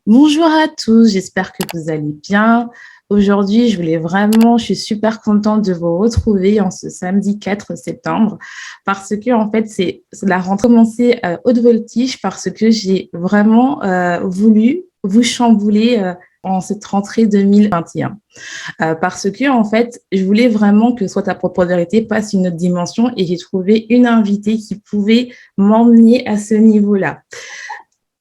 Bonjour à tous, j'espère que vous allez bien. Aujourd'hui, je suis super contente de vous retrouver en ce samedi 4 septembre parce que, en fait, c'est la rentrée commencée à haute voltige parce que j'ai vraiment voulu vous chambouler en cette rentrée 2021. Parce que, en fait, je voulais vraiment que soit ta propre vérité passe une autre dimension et j'ai trouvé une invitée qui pouvait m'emmener à ce niveau-là.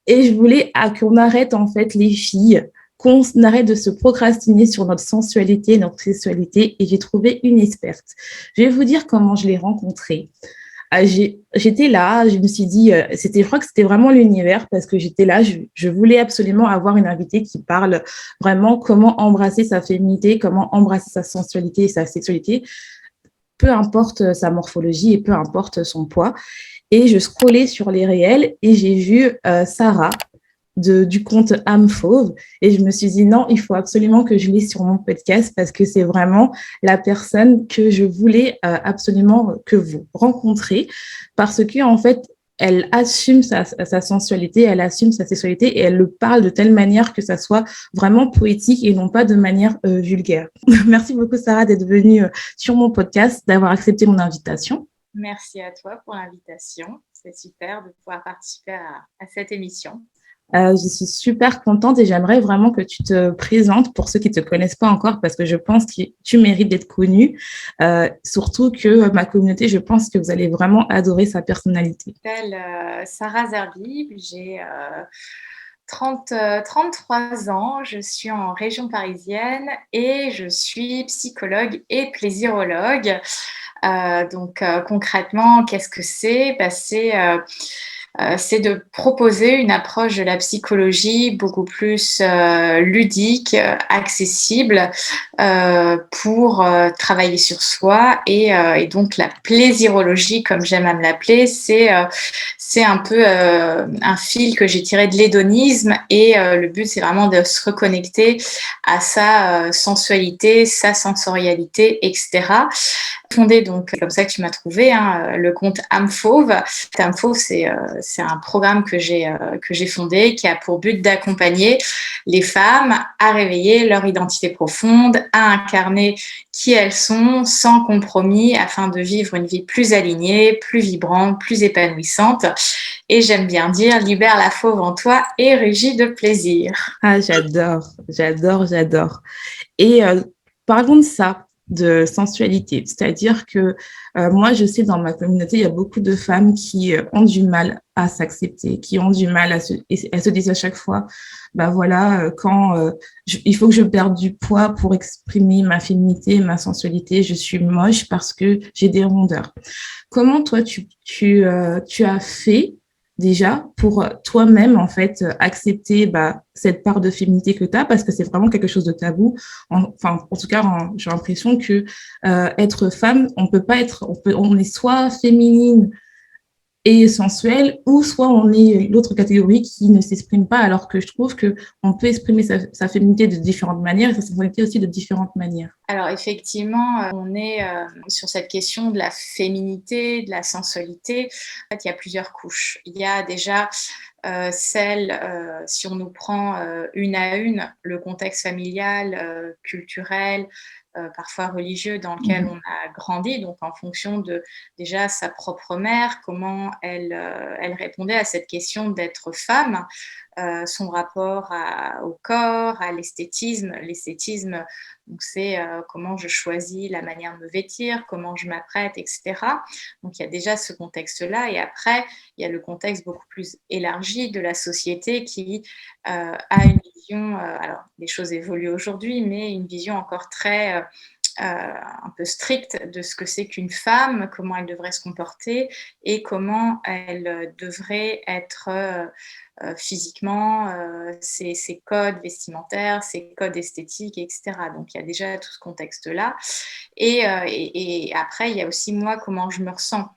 Et je voulais qu'on arrête, en fait, les filles, qu'on arrête de se procrastiner sur notre sensualité, notre sexualité. Et j'ai trouvé une experte. Je vais vous dire comment je l'ai rencontrée. J'étais là, je me suis dit, je crois que c'était vraiment l'univers parce que j'étais là, je voulais absolument avoir une invitée qui parle vraiment comment embrasser sa féminité, comment embrasser sa sensualité et sa sexualité, peu importe sa morphologie et peu importe son poids. Et je scrollais sur les réels et j'ai vu Sarah du compte âme fauve et je me suis dit non, il faut absolument que je l'ai sur mon podcast parce que c'est vraiment la personne que je voulais absolument que vous rencontrez parce que en fait elle assume sa sensualité, elle assume sa sexualité et elle le parle de telle manière que ça soit vraiment poétique et non pas de manière vulgaire. Merci beaucoup Sarah d'être venue sur mon podcast, d'avoir accepté mon invitation. Merci à toi pour l'invitation. C'est super de pouvoir participer à cette émission. Je suis super contente et j'aimerais vraiment que tu te présentes pour ceux qui ne te connaissent pas encore parce que je pense que tu mérites d'être connue. Surtout que ma communauté, je pense que vous allez vraiment adorer sa personnalité. Je m'appelle Sarah Zerbib, j'ai 33 ans, je suis en région parisienne et je suis psychologue et plaisirologue. Concrètement, qu'est-ce que c'est? C'est de proposer une approche de la psychologie beaucoup plus ludique, accessible pour travailler sur soi et donc la plaisirologie, comme j'aime à me l'appeler, c'est un peu un fil que j'ai tiré de l'hédonisme et le but c'est vraiment de se reconnecter à sa sensualité, sa sensorialité, etc. Fondé donc comme ça que tu m'as trouvé le compte âme fauve. Âme fauve c'est un programme que j'ai fondé qui a pour but d'accompagner les femmes à réveiller leur identité profonde, à incarner qui elles sont sans compromis afin de vivre une vie plus alignée, plus vibrante, plus épanouissante. Et j'aime bien dire libère la fauve en toi et rugis de plaisir. Ah, j'adore, j'adore, j'adore. Et parlons de ça, de sensualité. C'est-à-dire que moi, je sais dans ma communauté, il y a beaucoup de femmes qui ont du mal à s'accepter, qui ont du mal et elles se disent à chaque fois, bah voilà, il faut que je perde du poids pour exprimer ma féminité, ma sensualité, je suis moche parce que j'ai des rondeurs. Comment toi, tu as fait déjà pour toi-même, en fait, accepter cette part de féminité que tu as, parce que c'est vraiment quelque chose de tabou. En tout cas, j'ai l'impression que être femme, on peut pas être, on est soit féminine et sensuelle, ou soit on est l'autre catégorie qui ne s'exprime pas, alors que je trouve que on peut exprimer sa féminité de différentes manières et sa sensualité aussi de différentes manières. Alors effectivement, on est sur cette question de la féminité, de la sensualité. En fait, il y a plusieurs couches. Il y a déjà si on nous prend une à une, le contexte familial, culturel, parfois religieux dans lequel on a grandi, donc en fonction de déjà sa propre mère, comment elle répondait à cette question d'être femme, son rapport au corps, à l'esthétisme. L'esthétisme, donc c'est comment je choisis la manière de me vêtir, comment je m'apprête, etc. Donc il y a déjà ce contexte-là. Et après, il y a le contexte beaucoup plus élargi de la société qui a une vision, alors les choses évoluent aujourd'hui, mais une vision encore très un peu stricte de ce que c'est qu'une femme, comment elle devrait se comporter et comment elle devrait être physiquement, ses codes vestimentaires, ses codes esthétiques, etc. Donc il y a déjà tout ce contexte-là. Et après, il y a aussi moi, comment je me ressens.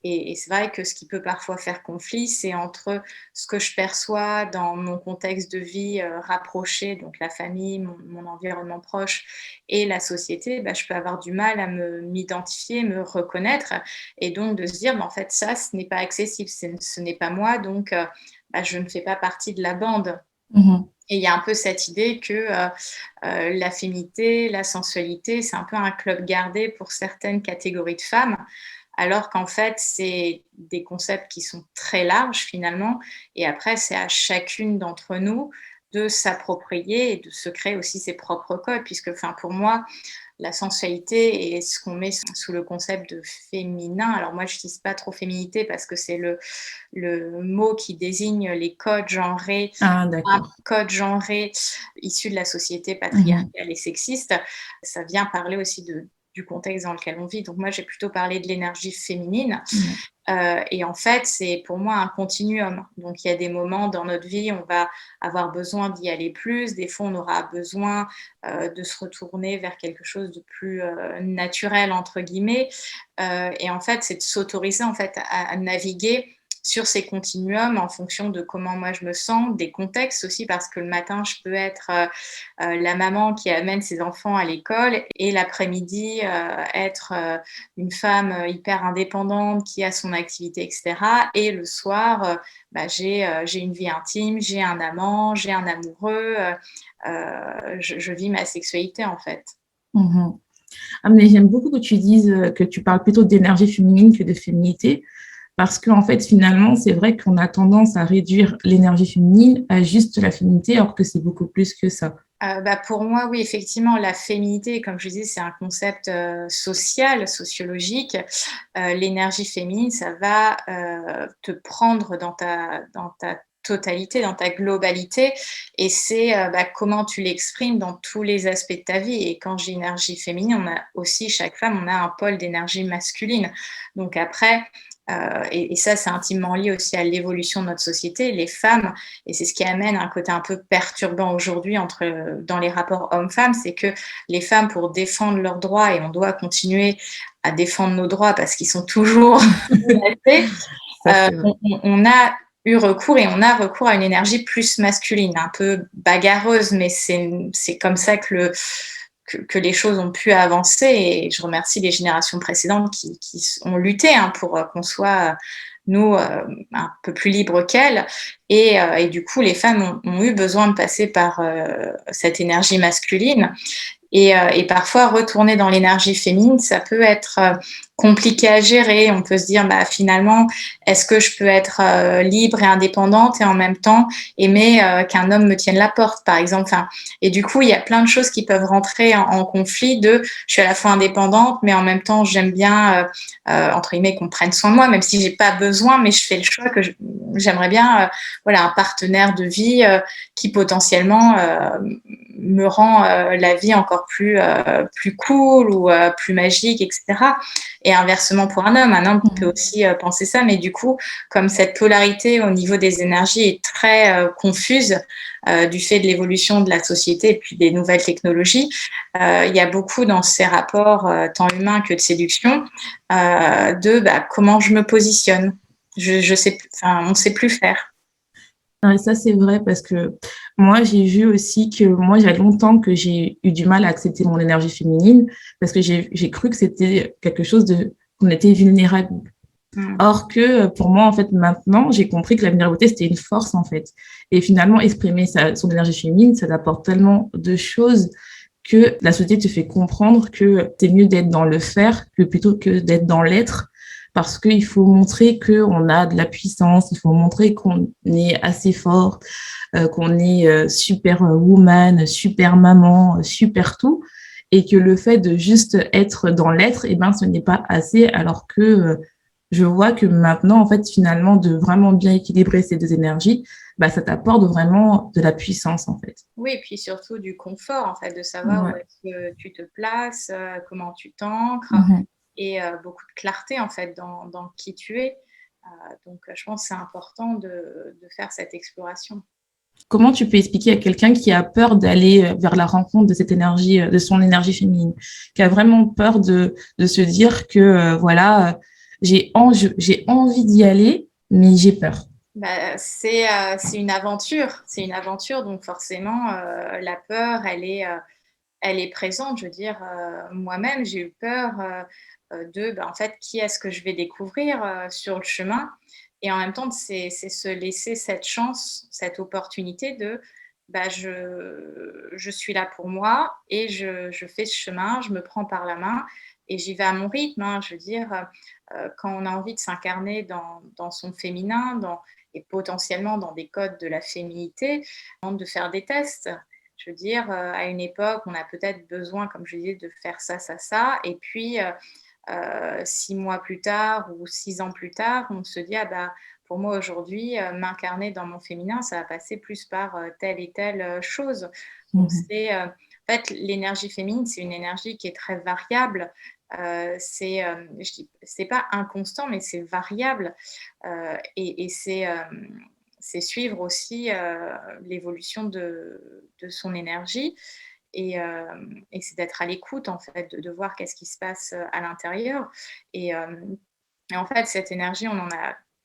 Et c'est vrai que ce qui peut parfois faire conflit, c'est entre ce que je perçois dans mon contexte de vie rapproché, donc la famille, mon environnement proche et la société, bah, je peux avoir du mal à m'identifier, me reconnaître et donc de se dire, bah, en fait, ça, ce n'est pas accessible, ce n'est pas moi, donc bah, je ne fais pas partie de la bande. Mhm. Et il y a un peu cette idée que la féminité, la sensualité, c'est un peu un club gardé pour certaines catégories de femmes, alors qu'en fait, c'est des concepts qui sont très larges finalement. Et après, c'est à chacune d'entre nous de s'approprier et de se créer aussi ses propres codes, puisque enfin, pour moi, la sensualité et ce qu'on met sous le concept de féminin. Alors moi, je n'utilise pas trop féminité parce que c'est le mot qui désigne les codes genrés, Ah, un d'accord. code genré issu de la société Mhm. patriarcale et sexiste. Ça vient parler aussi du contexte dans lequel on vit. Donc moi, j'ai plutôt parlé de l'énergie féminine. Ouais. Et en fait, c'est pour moi un continuum. Donc il y a des moments dans notre vie, on va avoir besoin d'y aller plus. Des fois, on aura besoin de se retourner vers quelque chose de plus naturel entre guillemets. Et en fait, c'est de s'autoriser en fait à naviguer sur ces continuums en fonction de comment moi je me sens, des contextes aussi, parce que le matin, je peux être la maman qui amène ses enfants à l'école et l'après-midi, être une femme hyper indépendante qui a son activité, etc. Et le soir, bah, j'ai une vie intime, j'ai un amant, j'ai un amoureux, je vis ma sexualité en fait. Mhm. Ah, mais j'aime beaucoup que tu dises que tu parles plutôt d'énergie féminine que de féminité, parce qu'en fait, finalement, c'est vrai qu'on a tendance à réduire l'énergie féminine à juste la féminité, alors que c'est beaucoup plus que ça. Bah, pour moi, oui, effectivement, la féminité, comme je disais, c'est un concept social, sociologique. L'énergie féminine, ça va te prendre dans ta totalité, dans ta globalité, et c'est bah, comment tu l'exprimes dans tous les aspects de ta vie. Et quand j'ai énergie féminine, on a aussi, chaque femme, on a un pôle d'énergie masculine. Donc après, et ça, c'est intimement lié aussi à l'évolution de notre société. Les femmes, et c'est ce qui amène un côté un peu perturbant aujourd'hui dans les rapports hommes-femmes, c'est que les femmes, pour défendre leurs droits, et on doit continuer à défendre nos droits parce qu'ils sont toujours menacés, Ça, c'est vrai. on a eu recours et on a recours à une énergie plus masculine, un peu bagarreuse, mais c'est comme ça que les choses ont pu avancer, et je remercie les générations précédentes qui ont lutté hein, pour qu'on soit, nous, un peu plus libres qu'elles. Et du coup, les femmes ont eu besoin de passer par cette énergie masculine. Et parfois, retourner dans l'énergie féminine, ça peut être compliqué à gérer. On peut se dire, bah, finalement, est-ce que je peux être libre et indépendante et en même temps aimer qu'un homme me tienne la porte, par exemple. Enfin, et du coup, il y a plein de choses qui peuvent rentrer en conflit de je suis à la fois indépendante, mais en même temps, j'aime bien, entre guillemets, qu'on prenne soin de moi, même si j'ai pas besoin, mais je fais le choix que j'aimerais bien voilà, un partenaire de vie qui potentiellement me rend la vie encore plus cool ou plus magique, etc. Et inversement pour un homme peut Mhm. aussi penser ça, mais du coup, comme cette polarité au niveau des énergies est très confuse du fait de l'évolution de la société et puis des nouvelles technologies, il y a beaucoup dans ces rapports, tant humains que de séduction, de bah, comment je me positionne. Je sais, enfin, on ne sait plus faire. Non, et ça, c'est vrai parce que moi, j'ai vu aussi que moi, il y a longtemps que j'ai eu du mal à accepter mon énergie féminine parce que j'ai cru que c'était quelque chose de, qu'on était vulnérable. Mm. Or que pour moi, en fait, maintenant, j'ai compris que la vulnérabilité, c'était une force, en fait. Et finalement, exprimer son énergie féminine, ça apporte tellement de choses que la société te fait comprendre que c'est mieux d'être dans le faire que plutôt que d'être dans l'être, parce qu'il faut montrer qu'on a de la puissance, il faut montrer qu'on est assez fort, qu'on est super woman, super maman, super tout, et que le fait de juste être dans l'être, eh ben, ce n'est pas assez, alors que je vois que maintenant, en fait, finalement, de vraiment bien équilibrer ces deux énergies, bah, ça t'apporte vraiment de la puissance, en fait. Oui, et puis surtout du confort, en fait, de savoir où Ouais. est-ce que tu te places, comment tu t'ancres, Mhm. et beaucoup de clarté, en fait, dans qui tu es. Donc, je pense que c'est important de faire cette exploration. Comment tu peux expliquer à quelqu'un qui a peur d'aller vers la rencontre de cette énergie, de son énergie féminine, qui a vraiment peur de se dire que, voilà, j'ai envie d'y aller, mais j'ai peur. Bah, c'est c'est une aventure, donc forcément, la peur, elle est présente. Je veux dire, moi-même, j'ai eu peur de, bah, en fait, qui est-ce que je vais découvrir sur le chemin. Et en même temps, c'est se laisser cette chance, cette opportunité de bah, je suis là pour moi et je fais ce chemin, je me prends par la main et j'y vais à mon rythme, hein. Je veux dire, quand on a envie de s'incarner dans son féminin, et potentiellement dans des codes de la féminité, de faire des tests. Je veux dire, à une époque, on a peut-être besoin, comme je disais, de faire ça, ça, ça et puis, 6 mois plus tard ou 6 ans plus tard, on se dit: «Ah bah, pour moi aujourd'hui, m'incarner dans mon féminin, ça va passer plus par, telle et telle, chose». Donc Mhm. en fait, l'énergie féminine, c'est une énergie qui est très variable. Je dis c'est pas inconstant, mais c'est variable, et c'est suivre aussi, l'évolution de son énergie et c'est d'être à l'écoute, en fait, de voir qu'est-ce qui se passe, à l'intérieur et hem et en fait, cette énergie,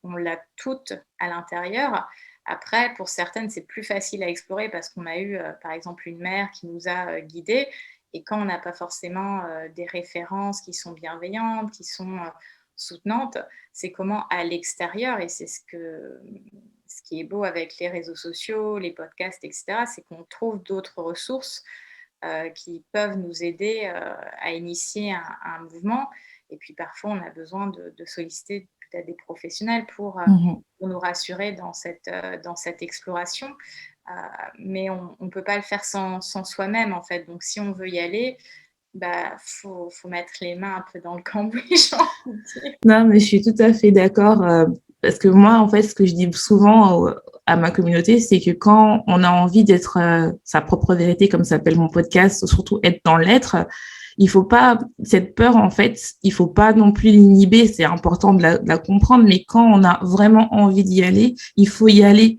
on l'a toute à l'intérieur. Après, pour certaines, c'est plus facile à explorer parce qu'on a eu, par exemple, une mère qui nous a, guidées et quand on n'a pas forcément, des références qui sont bienveillantes, qui sont, soutenantes, c'est comment à l'extérieur et c'est ce qui est beau avec les réseaux sociaux, les podcasts et cetera, c'est qu'on trouve d'autres ressources, qui peuvent nous aider, à initier un mouvement et puis parfois, on a besoin de solliciter peut-être des professionnels Mhm. pour nous rassurer dans cette exploration. Heu, mais on ne peut pas le faire sans soi-même, en fait. Donc si on veut y aller, bah, faut mettre les mains un peu dans le cambouis, j'ai envie de dire. Non, mais je suis tout à fait d'accord, parce que moi, en fait, ce que je dis souvent à ma communauté, c'est que quand on a envie d'être sa propre vérité, comme s'appelle mon podcast, surtout être dans l'être, il faut pas, cette peur, en fait, il faut pas non plus l'inhiber, c'est important de la comprendre, mais quand on a vraiment envie d'y aller, il faut y aller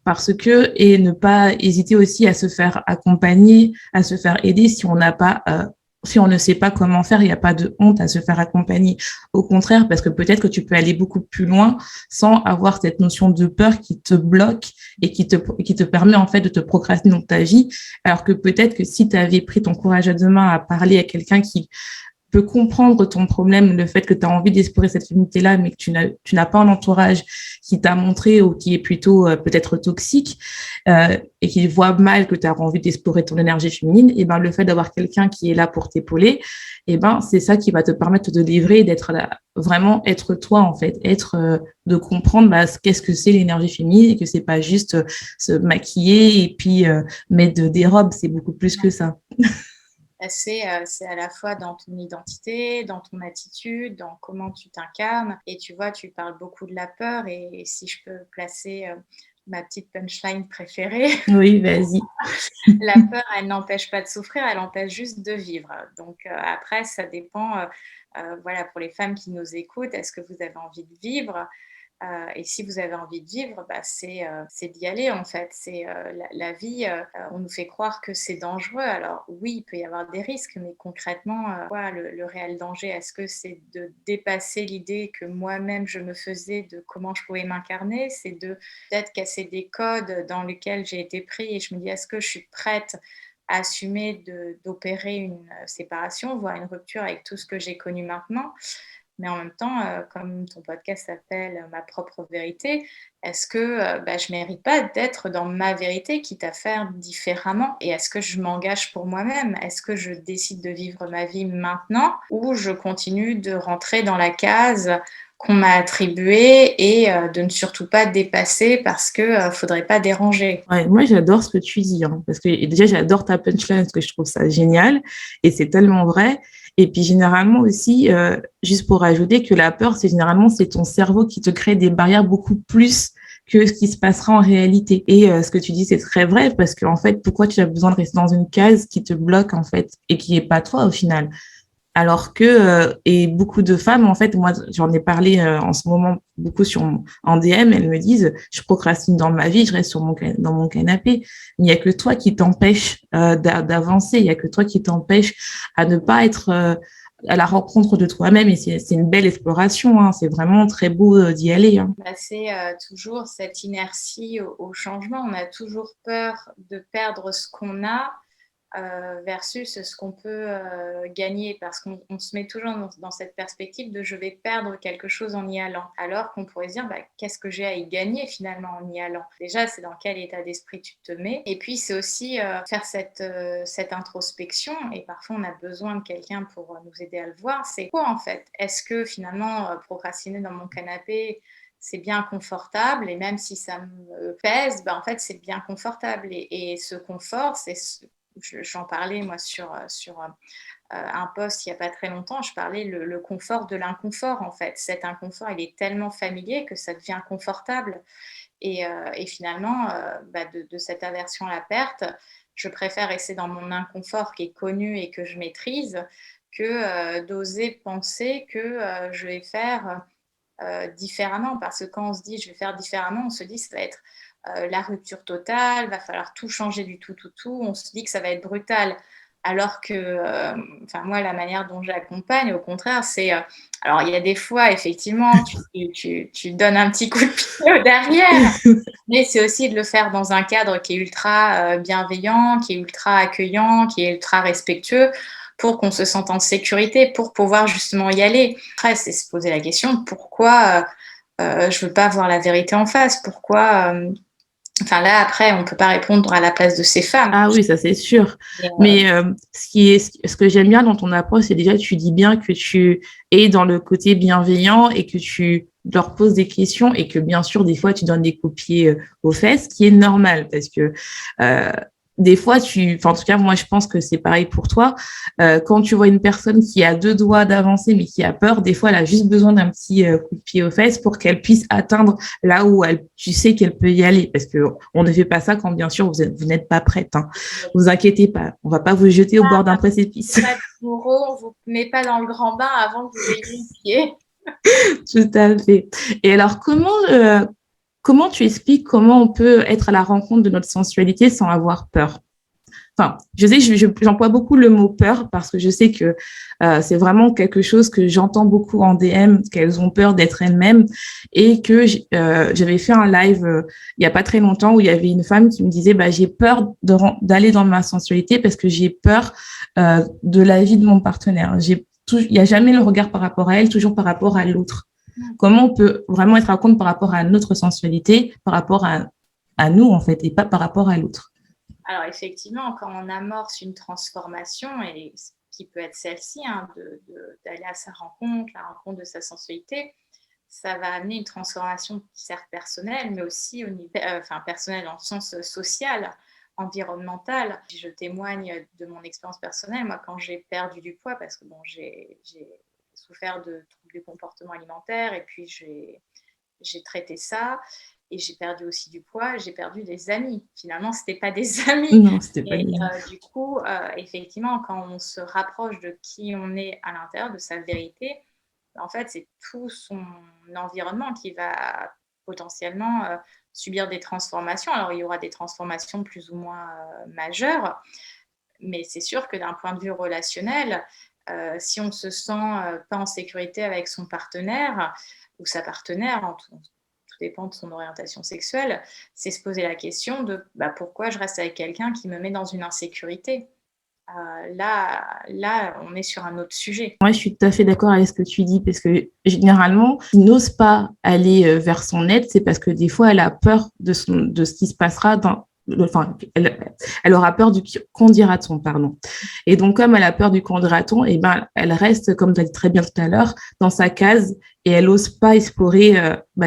parce que, et ne pas hésiter aussi à se faire accompagner, à se faire aider si on n'a pas, si on ne sait pas comment faire, il n'y a pas de honte à se faire accompagner. Au contraire, parce que peut-être que tu peux aller beaucoup plus loin sans avoir cette notion de peur qui te bloque et qui te permet en fait de te procrastiner dans ta vie. Alors que peut-être que si tu avais pris ton courage à deux mains à parler à quelqu'un qui peut comprendre ton problème, le fait que tu as envie d'explorer cette féminité-là, mais que tu n'as pas un entourage qui t'a montré ou qui est plutôt peut-être toxique et qui voit mal que tu as envie d'explorer ton énergie féminine, et ben le fait d'avoir quelqu'un qui est là pour t'épauler, et ben c'est ça qui va te permettre de livrer, d'être là, vraiment être toi en fait, être de comprendre bah, qu'est-ce que c'est l'énergie féminine et que c'est pas juste se maquiller et puis mettre des robes, c'est beaucoup plus que ça. C'est à la fois dans ton identité, dans ton attitude, dans comment tu t'incarnes et tu vois, tu parles beaucoup de la peur et si je peux placer, ma petite punchline préférée, Oui, vas-y. la peur, elle n'empêche pas de souffrir, elle empêche juste de vivre. Donc, après ça dépend, voilà, pour les femmes qui nous écoutent, est-ce que vous avez envie de vivre? Et si vous avez envie de vivre, bah, c'est d'y aller en fait. La vie, on nous fait croire que c'est dangereux. Alors oui, il peut y avoir des risques, mais concrètement, quoi le réel danger? Est-ce que c'est de dépasser l'idée que moi-même je me faisais de comment je pouvais m'incarner? C'est de peut-être casser des codes dans lesquels j'ai été pris et je me dis: «Est-ce que je suis prête à assumer d'opérer une, séparation, voire une rupture avec tout ce que j'ai connu maintenant?» Mais en même temps, comme ton podcast s'appelle, «Ma propre vérité», est-ce que, bah, je mérite pas d'être dans ma vérité, quitte à faire différemment? Et est-ce que je m'engage pour moi-même? Est-ce que je décide de vivre ma vie maintenant ou je continue de rentrer dans la case qu'on m'a attribuée et de ne surtout pas dépasser parce que, faudrait pas déranger? Ouais, moi, j'adore ce que tu dis, hein, parce que et déjà, j'adore ta punchline, parce que je trouve ça génial, et c'est tellement vrai. Et puis, généralement aussi, juste pour ajouter que la peur, c'est généralement, c'est ton cerveau qui te crée des barrières beaucoup plus que ce qui se passera en réalité. Et ce que tu dis, c'est très vrai, parce qu'en fait, pourquoi tu as besoin de rester dans une case qui te bloque, en fait, et qui est pas toi, au final? Alors que, et beaucoup de femmes, en fait, moi, j'en ai parlé en ce moment beaucoup en DM, elles me disent, je procrastine dans ma vie, je reste dans mon canapé. Mais il n'y a que toi qui t'empêche d'avancer, il n'y a que toi qui t'empêche à ne pas être à la rencontre de toi-même. Et c'est une belle exploration, hein, c'est vraiment très beau d'y aller. Hein. Bah, c'est, toujours cette inertie au changement. On a toujours peur de perdre ce qu'on a, versus ce qu'on peut gagner, parce qu'on se met toujours dans cette perspective de je vais perdre quelque chose en y allant, alors qu'on pourrait se dire bah, qu'est-ce que j'ai à y gagner finalement en y allant. Déjà, c'est dans quel état d'esprit tu te mets, et puis c'est aussi faire cette introspection, et parfois on a besoin de quelqu'un pour nous aider à le voir. C'est quoi en fait? Est-ce que finalement procrastiner dans mon canapé, c'est bien confortable, et même si ça me pèse, bah, en fait c'est bien confortable, et ce confort, j'en parlais moi sur un post il n'y a pas très longtemps, je parlais le confort de l'inconfort en fait. Cet inconfort, il est tellement familier que ça devient confortable, et finalement, bah, de cette aversion à la perte, je préfère rester dans mon inconfort qui est connu et que je maîtrise, que d'oser penser que je vais faire différemment. Parce que quand on se dit je vais faire différemment, on se dit ça va être la rupture totale, va falloir tout changer du tout, tout, tout. On se dit que ça va être brutal. Alors que, enfin moi, la manière dont j'accompagne, au contraire, c'est, alors il y a des fois, effectivement, tu donnes un petit coup de pied au derrière, mais c'est aussi de le faire dans un cadre qui est ultra bienveillant, qui est ultra accueillant, qui est ultra respectueux, pour qu'on se sente en sécurité, pour pouvoir justement y aller. Après, c'est se poser la question, pourquoi je veux pas voir la vérité en face? Pourquoi enfin là, après, on peut pas répondre à la place de ces femmes. Ah oui, ça c'est sûr. Mais, Mais ce que j'aime bien dans ton approche, c'est déjà tu dis bien que tu es dans le côté bienveillant et que tu leur poses des questions et que bien sûr, des fois, tu donnes des coups de pied aux fesses, ce qui est normal parce que euh, des fois, enfin, en tout cas, moi, je pense que c'est pareil pour toi. Quand tu vois une personne qui a deux doigts d'avancer mais qui a peur, des fois, elle a juste besoin d'un petit coup de pied aux fesses pour qu'elle puisse atteindre là où tu sais qu'elle peut y aller. Parce que on ne fait pas ça quand, bien sûr, vous n'êtes pas prête. Hein. Vous inquiétez pas. On va pas vous jeter au bord d'un précipice. pas de bourreau, on vous met pas dans le grand bain avant que vous ayez le pied. Tout à fait. Et alors, comment tu expliques comment on peut être à la rencontre de notre sensualité sans avoir peur? Enfin, je sais, j'emploie beaucoup le mot peur parce que je sais que c'est vraiment quelque chose que j'entends beaucoup en DM, qu'elles ont peur d'être elles-mêmes, et que j'avais fait un live il y a pas très longtemps où il y avait une femme qui me disait bah, j'ai peur d'aller dans ma sensualité parce que j'ai peur de la vie de mon partenaire. Il n'y a jamais le regard par rapport à elle, toujours par rapport à l'autre. Comment on peut vraiment être à compte par rapport à notre sensualité, par rapport à nous en fait, et pas par rapport à l'autre. Alors effectivement, quand on amorce une transformation, et qui peut être celle-ci, hein, d'aller à sa rencontre, la rencontre de sa sensualité, ça va amener une transformation certes personnelle, mais aussi au niveau, enfin personnelle dans le sens social, environnemental. Je témoigne de mon expérience personnelle. Moi, quand j'ai perdu du poids, parce que bon, j'ai souffert de troubles du comportement alimentaire, et puis j'ai traité ça, et j'ai perdu aussi du poids, j'ai perdu des amis. Finalement, c'était pas des amis. Non, c'était pas Et bien. du coup, effectivement, quand on se rapproche de qui on est à l'intérieur, de sa vérité, en fait, c'est tout son environnement qui va potentiellement subir des transformations. Alors, il y aura des transformations plus ou moins majeures, mais c'est sûr que d'un point de vue relationnel, si on se sent pas en sécurité avec son partenaire ou sa partenaire, tout dépend de son orientation sexuelle, c'est se poser la question de bah, pourquoi je reste avec quelqu'un qui me met dans une insécurité. Là, on est sur un autre sujet. Moi, je suis tout à fait d'accord avec ce que tu dis, parce que généralement, elle n'ose pas aller vers son aide, c'est parce que des fois, elle a peur de ce qui se passera enfin, elle aura peur du qu'en dira-t-on, pardon. Et donc, comme elle a peur du qu'en dira-t-on, et ben, elle reste, comme tu as dit très bien tout à l'heure, dans sa case, et elle n'ose pas explorer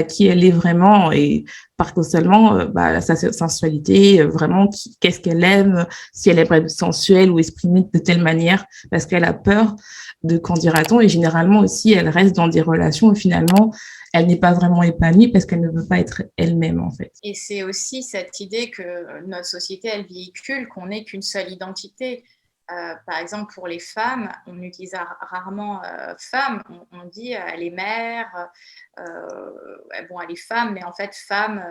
qui elle est vraiment, et paradoxalement, sa sensualité, vraiment, qu'est-ce qu'elle aime, si elle aimerait être sensuelle ou exprimée de telle manière, parce qu'elle a peur de qu'en dira-t-on, et généralement aussi, elle reste dans des relations où finalement, elle n'est pas vraiment épanouie parce qu'elle ne veut pas être elle-même, en fait. Et c'est aussi cette idée que notre société, elle véhicule, qu'on n'est qu'une seule identité. Par exemple, pour les femmes, on utilise rarement femme, on dit elle est mère, bon, elle est femme, mais en fait, femme,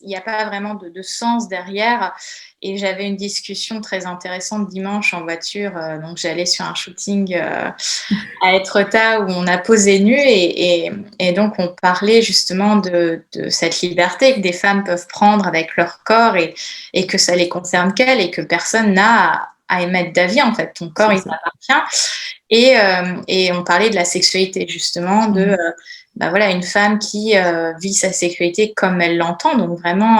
il n'y a pas vraiment de sens derrière. Et j'avais une discussion très intéressante dimanche en voiture, donc j'allais sur un shooting à Etretat où on a posé nu, et donc on parlait justement de cette liberté que des femmes peuvent prendre avec leur corps, et que ça les concerne qu'elles, et que personne n'a à émettre d'avis, en fait. Ton corps, il t'appartient. Et on parlait de la sexualité, justement, voilà, une femme qui vit sa sexualité comme elle l'entend, donc vraiment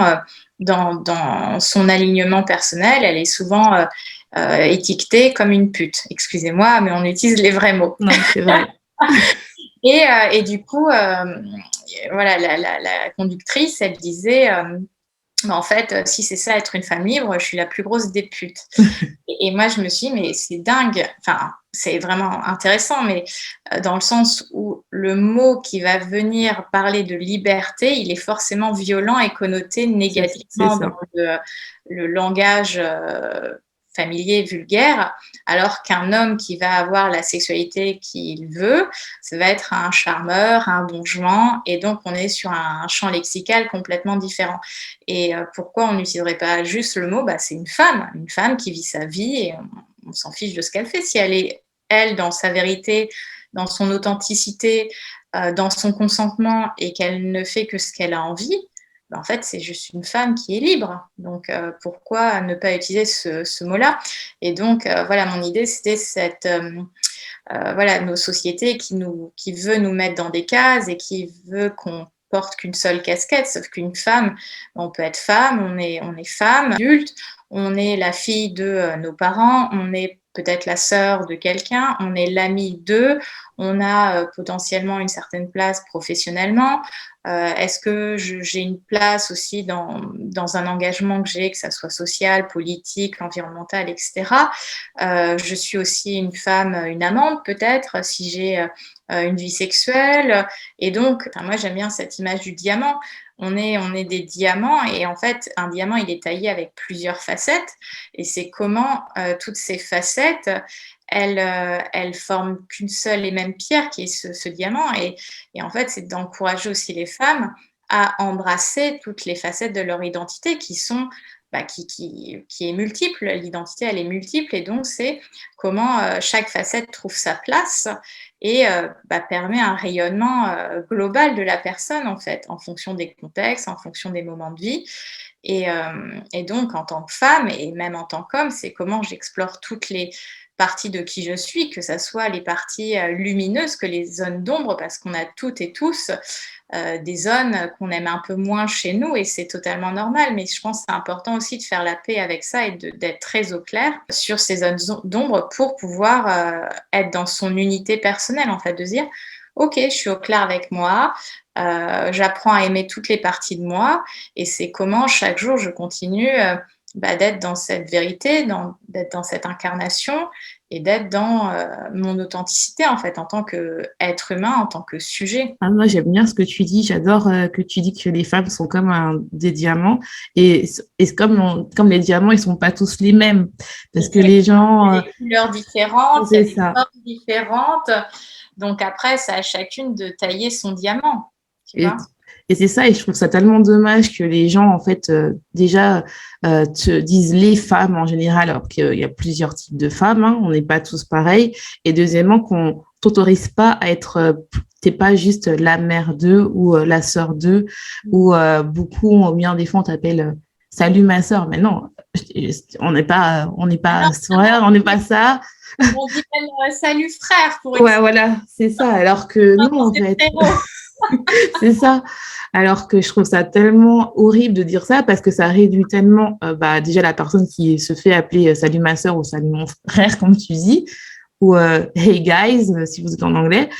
dans son alignement personnel, elle est souvent étiquetée comme une pute. Excusez-moi, mais on utilise les vrais mots. Non, c'est vrai. Et du coup, voilà, la conductrice, elle disait, en fait, si c'est ça être une femme libre, je suis la plus grosse des putes. Et moi, je me suis dit, mais c'est dingue. Enfin, c'est vraiment intéressant, mais dans le sens où le mot qui va venir parler de liberté, il est forcément violent et connoté négativement dans le langage familier vulgaire, alors qu'un homme qui va avoir la sexualité qu'il veut, ça va être un charmeur, un don Juan, et donc on est sur un champ lexical complètement différent. Et pourquoi on n'utiliserait pas juste le mot, c'est une femme qui vit sa vie et on s'en fiche de ce qu'elle fait. Si elle est, elle, dans sa vérité, dans son authenticité, dans son consentement et qu'elle ne fait que ce qu'elle a envie, en fait, c'est juste une femme qui est libre. Donc, pourquoi ne pas utiliser ce mot-là? Et donc, voilà, mon idée, c'était cette... voilà, nos sociétés qui veut nous mettre dans des cases et qui veut qu'on porte qu'une seule casquette, sauf qu'une femme, on peut être femme, on est femme, adulte, on est la fille de nos parents, on est peut-être la sœur de quelqu'un, on est l'amie d'eux, on a potentiellement une certaine place professionnellement. Est-ce que j'ai une place aussi dans un engagement que j'ai, que ça soit social, politique, environnemental, etc. Je suis aussi une femme, une amante peut-être, si j'ai une vie sexuelle. Et donc, moi j'aime bien cette image du diamant. On est des diamants et en fait, un diamant, il est taillé avec plusieurs facettes et c'est comment toutes ces facettes, elles forment qu'une seule et même pierre qui est ce diamant. Et en fait, c'est d'encourager aussi les femmes à embrasser toutes les facettes de leur identité qui sont qui est multiple. L'identité, elle est multiple et donc c'est comment chaque facette trouve sa place et permet un rayonnement global de la personne, en fait, en fonction des contextes, en fonction des moments de vie. Et donc, en tant que femme et même en tant qu'homme, c'est comment j'explore toutes les parties de qui je suis, que ce soit les parties lumineuses que les zones d'ombre, parce qu'on a toutes et tous des zones qu'on aime un peu moins chez nous et c'est totalement normal, mais je pense que c'est important aussi de faire la paix avec ça et d'être très au clair sur ces zones d'ombre pour pouvoir être dans son unité personnelle, en fait, de se dire ok, je suis au clair avec moi, j'apprends à aimer toutes les parties de moi et c'est comment chaque jour je continue d'être dans cette vérité, d'être dans cette incarnation et d'être dans mon authenticité, en fait, en tant qu'être humain, en tant que sujet. Ah, moi, j'aime bien ce que tu dis. J'adore que tu dis que les femmes sont comme des diamants. Et comme les diamants, ils sont pas tous les mêmes. Parce que les gens... Il y a des couleurs différentes, il y a des ça. formes différentes. Donc après, c'est à chacune de tailler son diamant. Tu vois ? Et c'est ça, et je trouve ça tellement dommage que les gens, en fait, déjà, te disent les femmes en général, alors qu'il y a plusieurs types de femmes, hein, on n'est pas tous pareils. Et deuxièmement, qu'on t'autorise pas à être, t'es pas juste la mère d'eux ou la sœur d'eux, ou beaucoup, bien des fois, on t'appelle salut ma sœur, mais non, on n'est pas frère, on n'est pas ça. On dit même salut frère pour ouais, voilà, c'est ça, alors que non, en fait. c'est ça. Alors que je trouve ça tellement horrible de dire ça parce que ça réduit tellement déjà la personne qui se fait appeler salut ma sœur ou salut mon frère, comme tu dis, ou hey guys, si vous êtes en anglais.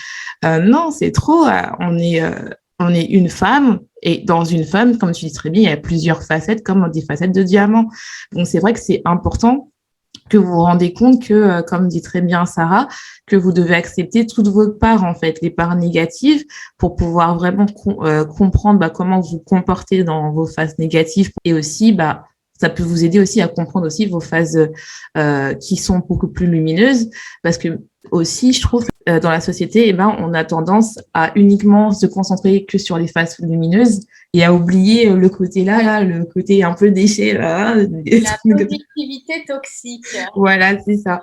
Non, c'est trop. On est une femme et dans une femme, comme tu dis très bien, il y a plusieurs facettes comme des facettes de diamant. Donc, c'est vrai que c'est important que vous vous rendez compte que, comme dit très bien Sarah, que vous devez accepter toutes vos parts, en fait, les parts négatives, pour pouvoir vraiment comprendre comment vous comportez dans vos phases négatives. Et aussi, ça peut vous aider aussi à comprendre aussi vos phases qui sont beaucoup plus lumineuses, parce que aussi, je trouve, dans la société, on a tendance à uniquement se concentrer que sur les phases lumineuses et à oublier le côté là, le côté un peu déchet. Là, la positivité toxique. Voilà, c'est ça.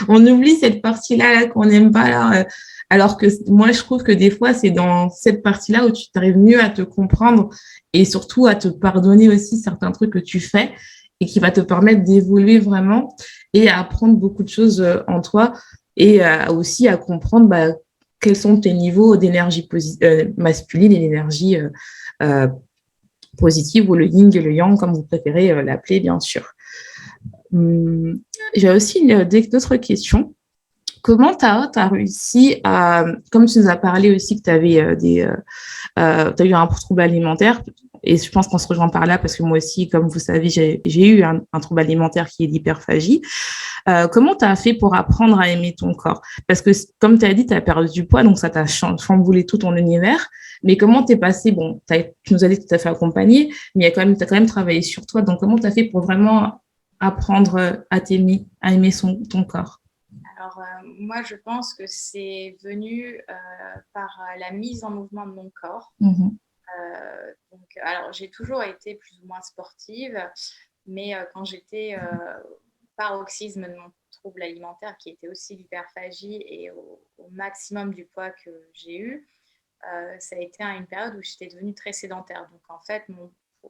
On oublie cette partie-là qu'on n'aime pas, là, alors que moi, je trouve que des fois, c'est dans cette partie-là où tu arrives mieux à te comprendre et surtout à te pardonner aussi certains trucs que tu fais et qui va te permettre d'évoluer vraiment. et à apprendre beaucoup de choses en toi et aussi à comprendre quels sont tes niveaux d'énergie masculine et d'énergie positive, ou le yin et le yang, comme vous préférez l'appeler, bien sûr. J'ai aussi d'autres questions. Comment tu as réussi à, comme tu nous as parlé aussi que tu avais t'as eu un trouble alimentaire, et je pense qu'on se rejoint par là parce que moi aussi, comme vous savez, j'ai eu un trouble alimentaire qui est l'hyperphagie. Comment tu as fait pour apprendre à aimer ton corps? Parce que, comme tu as dit, tu as perdu du poids, donc ça t'a chamboulé tout ton univers. Mais comment t'es passé? Bon, tu nous as dit que tu t'as fait accompagner, mais tu as quand même travaillé sur toi. Donc, comment tu as fait pour vraiment apprendre à t'aimer, à aimer ton corps? Alors, moi, je pense que c'est venu par la mise en mouvement de mon corps. Alors, j'ai toujours été plus ou moins sportive, mais quand j'étais paroxysme de mon trouble alimentaire, qui était aussi l'hyperphagie, et au maximum du poids que j'ai eu, ça a été une période où j'étais devenue très sédentaire. Donc, en fait,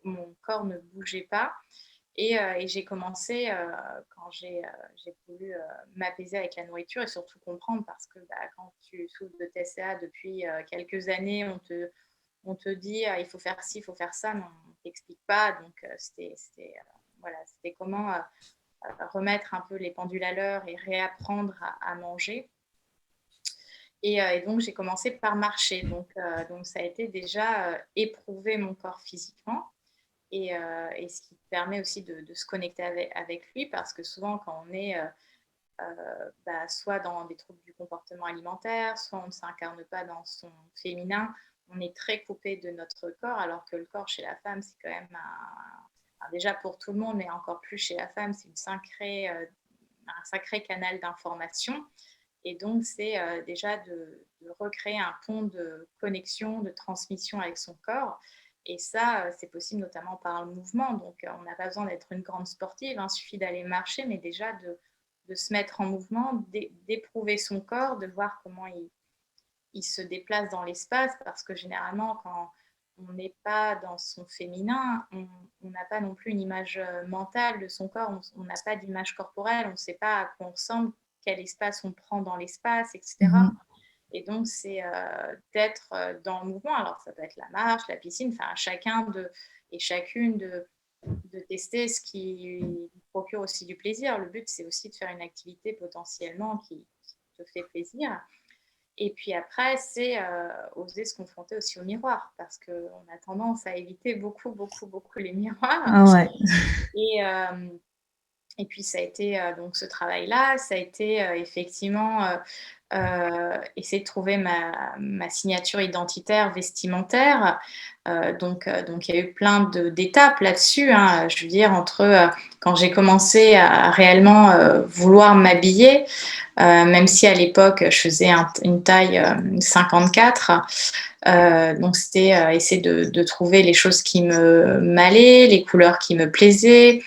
mon corps ne bougeait pas. Et j'ai commencé, quand j'ai voulu m'apaiser avec la nourriture, et surtout comprendre, parce que quand tu souffres de TCA depuis quelques années, on te dit il faut faire ci, il faut faire ça, mais on ne t'explique pas. Donc, c'était comment remettre un peu les pendules à l'heure et réapprendre à manger. Et donc, j'ai commencé par marcher. Donc ça a été déjà éprouver mon corps physiquement. Et ce qui permet aussi de se connecter avec lui, parce que souvent, quand on est soit dans des troubles du comportement alimentaire, soit on ne s'incarne pas dans son féminin, on est très coupé de notre corps, alors que le corps chez la femme, c'est quand même déjà pour tout le monde, mais encore plus chez la femme, c'est un sacré canal d'information. Et donc, c'est déjà de recréer un pont de connexion, de transmission avec son corps. Et ça, c'est possible notamment par le mouvement. Donc, on n'a pas besoin d'être une grande sportive, il suffit d'aller marcher, mais déjà de se mettre en mouvement, d'éprouver son corps, de voir comment il se déplace dans l'espace, parce que généralement, quand on n'est pas dans son féminin, on n'a pas non plus une image mentale de son corps, on n'a pas d'image corporelle, on ne sait pas à quoi on ressemble, quel espace on prend dans l'espace, etc. Et donc, c'est d'être dans le mouvement. Alors, ça peut être la marche, la piscine, enfin, chacun et chacune de tester ce qui lui procure aussi du plaisir. Le but, c'est aussi de faire une activité potentiellement qui te fait plaisir. Et puis après, c'est oser se confronter aussi au miroir, parce qu'on a tendance à éviter beaucoup, beaucoup, beaucoup les miroirs. Ah ouais. Et puis, ça a été donc ce travail-là, ça a été effectivement essayer de trouver ma signature identitaire vestimentaire. Donc, il y a eu plein d'étapes là-dessus. Hein. Je veux dire, entre quand j'ai commencé à réellement vouloir m'habiller, même si à l'époque, je faisais une taille 54. Donc, c'était essayer de trouver les choses qui m'allaient, les couleurs qui me plaisaient.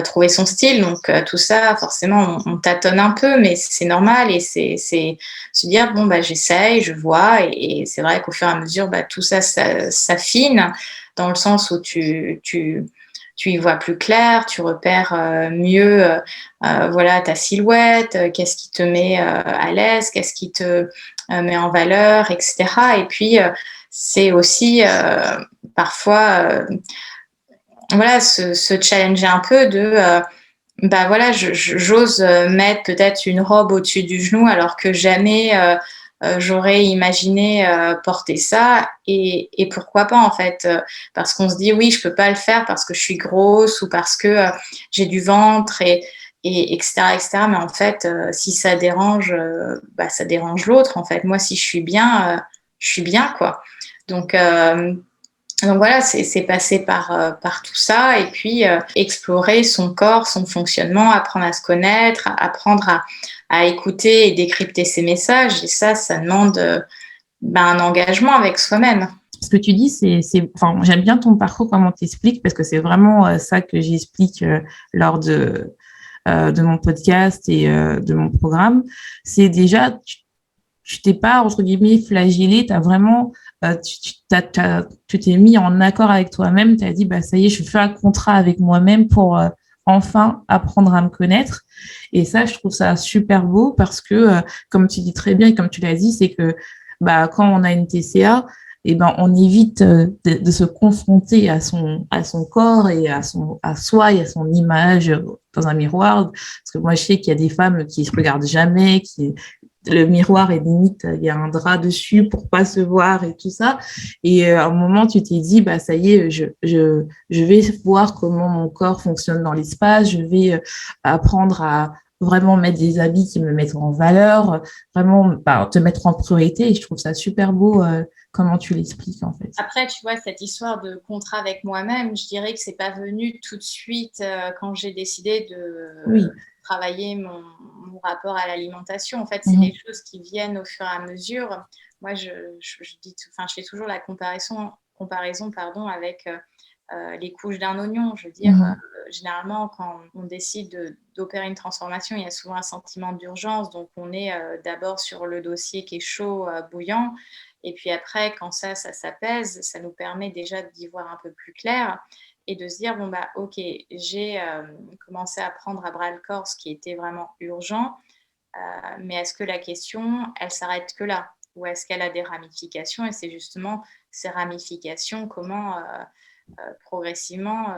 Trouver son style, donc tout ça, forcément, on tâtonne un peu, mais c'est normal, et c'est se dire, bon, j'essaye, je vois, et c'est vrai qu'au fur et à mesure, tout ça s'affine, dans le sens où tu y vois plus clair, tu repères mieux ta silhouette, qu'est-ce qui te met à l'aise, qu'est-ce qui te met en valeur, etc. Et puis, c'est aussi parfois... se challenger un peu j'ose mettre peut-être une robe au-dessus du genou, alors que jamais j'aurais imaginé porter ça, et pourquoi pas, en fait, parce qu'on se dit oui, je peux pas le faire parce que je suis grosse, ou parce que j'ai du ventre, et etc., mais en fait, si ça dérange, ça dérange l'autre, en fait. Moi, si je suis bien, quoi. Donc voilà, c'est passé par tout ça, et puis explorer son corps, son fonctionnement, apprendre à se connaître, apprendre à écouter et décrypter ses messages. Et ça demande un engagement avec soi-même. Ce que tu dis, j'aime bien ton parcours, comment tu expliques, parce que c'est vraiment ça que j'explique lors de mon podcast et de mon programme. C'est déjà, tu t'es pas, entre guillemets, flagellé, tu as vraiment... tu t'es mis en accord avec toi-même, tu as dit, ça y est, je fais un contrat avec moi-même pour enfin apprendre à me connaître. Et ça, je trouve ça super beau parce que, comme tu dis très bien et comme tu l'as dit, c'est que quand on a une TCA, on évite de se confronter à son corps et à soi et à son image dans un miroir. Parce que moi, je sais qu'il y a des femmes qui se regardent jamais, le miroir est limite, il y a un drap dessus pour pas se voir et tout ça. Et à un moment, tu t'es dit, ça y est, je vais voir comment mon corps fonctionne dans l'espace, je vais apprendre à vraiment mettre des habits qui me mettent en valeur, vraiment te mettre en priorité. Et je trouve ça super beau comment tu l'expliques, en fait. Après, tu vois, cette histoire de contrat avec moi-même, je dirais que c'est pas venu tout de suite quand j'ai décidé de travailler mon rapport à l'alimentation. En fait, c'est des choses qui viennent au fur et à mesure. Moi, je fais toujours la comparaison avec les couches d'un oignon. Je veux dire, généralement, quand on décide d'opérer une transformation, il y a souvent un sentiment d'urgence. Donc, on est d'abord sur le dossier qui est chaud, bouillant. Et puis après, quand ça s'apaise, ça nous permet déjà d'y voir un peu plus clair et de se dire, ok, j'ai commencé à prendre à bras le corps ce qui était vraiment urgent, mais est-ce que la question, elle s'arrête que là? Ou est-ce qu'elle a des ramifications? Et c'est justement ces ramifications, comment progressivement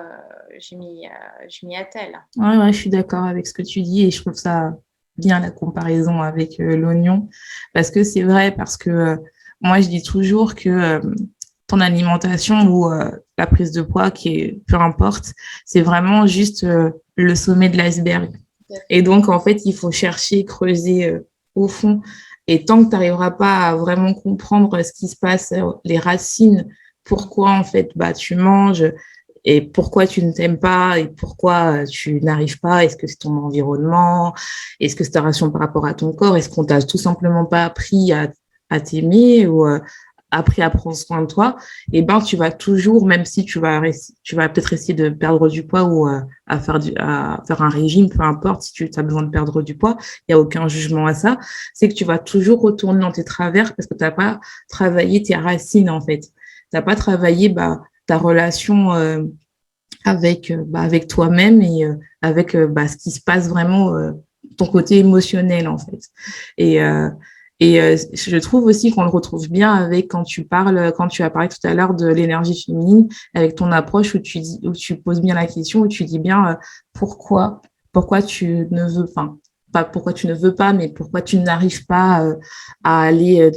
je m'y attelle. Ouais, je suis d'accord avec ce que tu dis et je trouve ça bien la comparaison avec l'oignon parce que c'est vrai, parce que moi je dis toujours que ton alimentation ou la prise de poids, peu importe, c'est vraiment juste le sommet de l'iceberg. Et donc en fait, il faut chercher, creuser au fond. Et tant que tu n'arriveras pas à vraiment comprendre ce qui se passe, les racines, pourquoi en fait tu manges, et pourquoi tu ne t'aimes pas et pourquoi tu n'arrives pas. Est-ce que c'est ton environnement? Est-ce que c'est ta relation par rapport à ton corps? Est-ce qu'on t'a tout simplement pas appris à t'aimer ou appris à prendre soin de toi? Et tu vas toujours, même si tu vas peut-être essayer de perdre du poids ou à faire un régime, peu importe, si tu as besoin de perdre du poids, il n'y a aucun jugement à ça. C'est que tu vas toujours retourner dans tes travers parce que tu n'as pas travaillé tes racines, en fait. Tu n'as pas travaillé ta relation avec toi-même et avec ce qui se passe vraiment, ton côté émotionnel, en fait. Et je trouve aussi qu'on le retrouve bien avec quand tu as parlé tout à l'heure de l'énergie féminine, avec ton approche où tu poses bien la question, où tu dis bien pourquoi tu ne veux pas pourquoi tu ne veux pas, mais pourquoi tu n'arrives pas à aller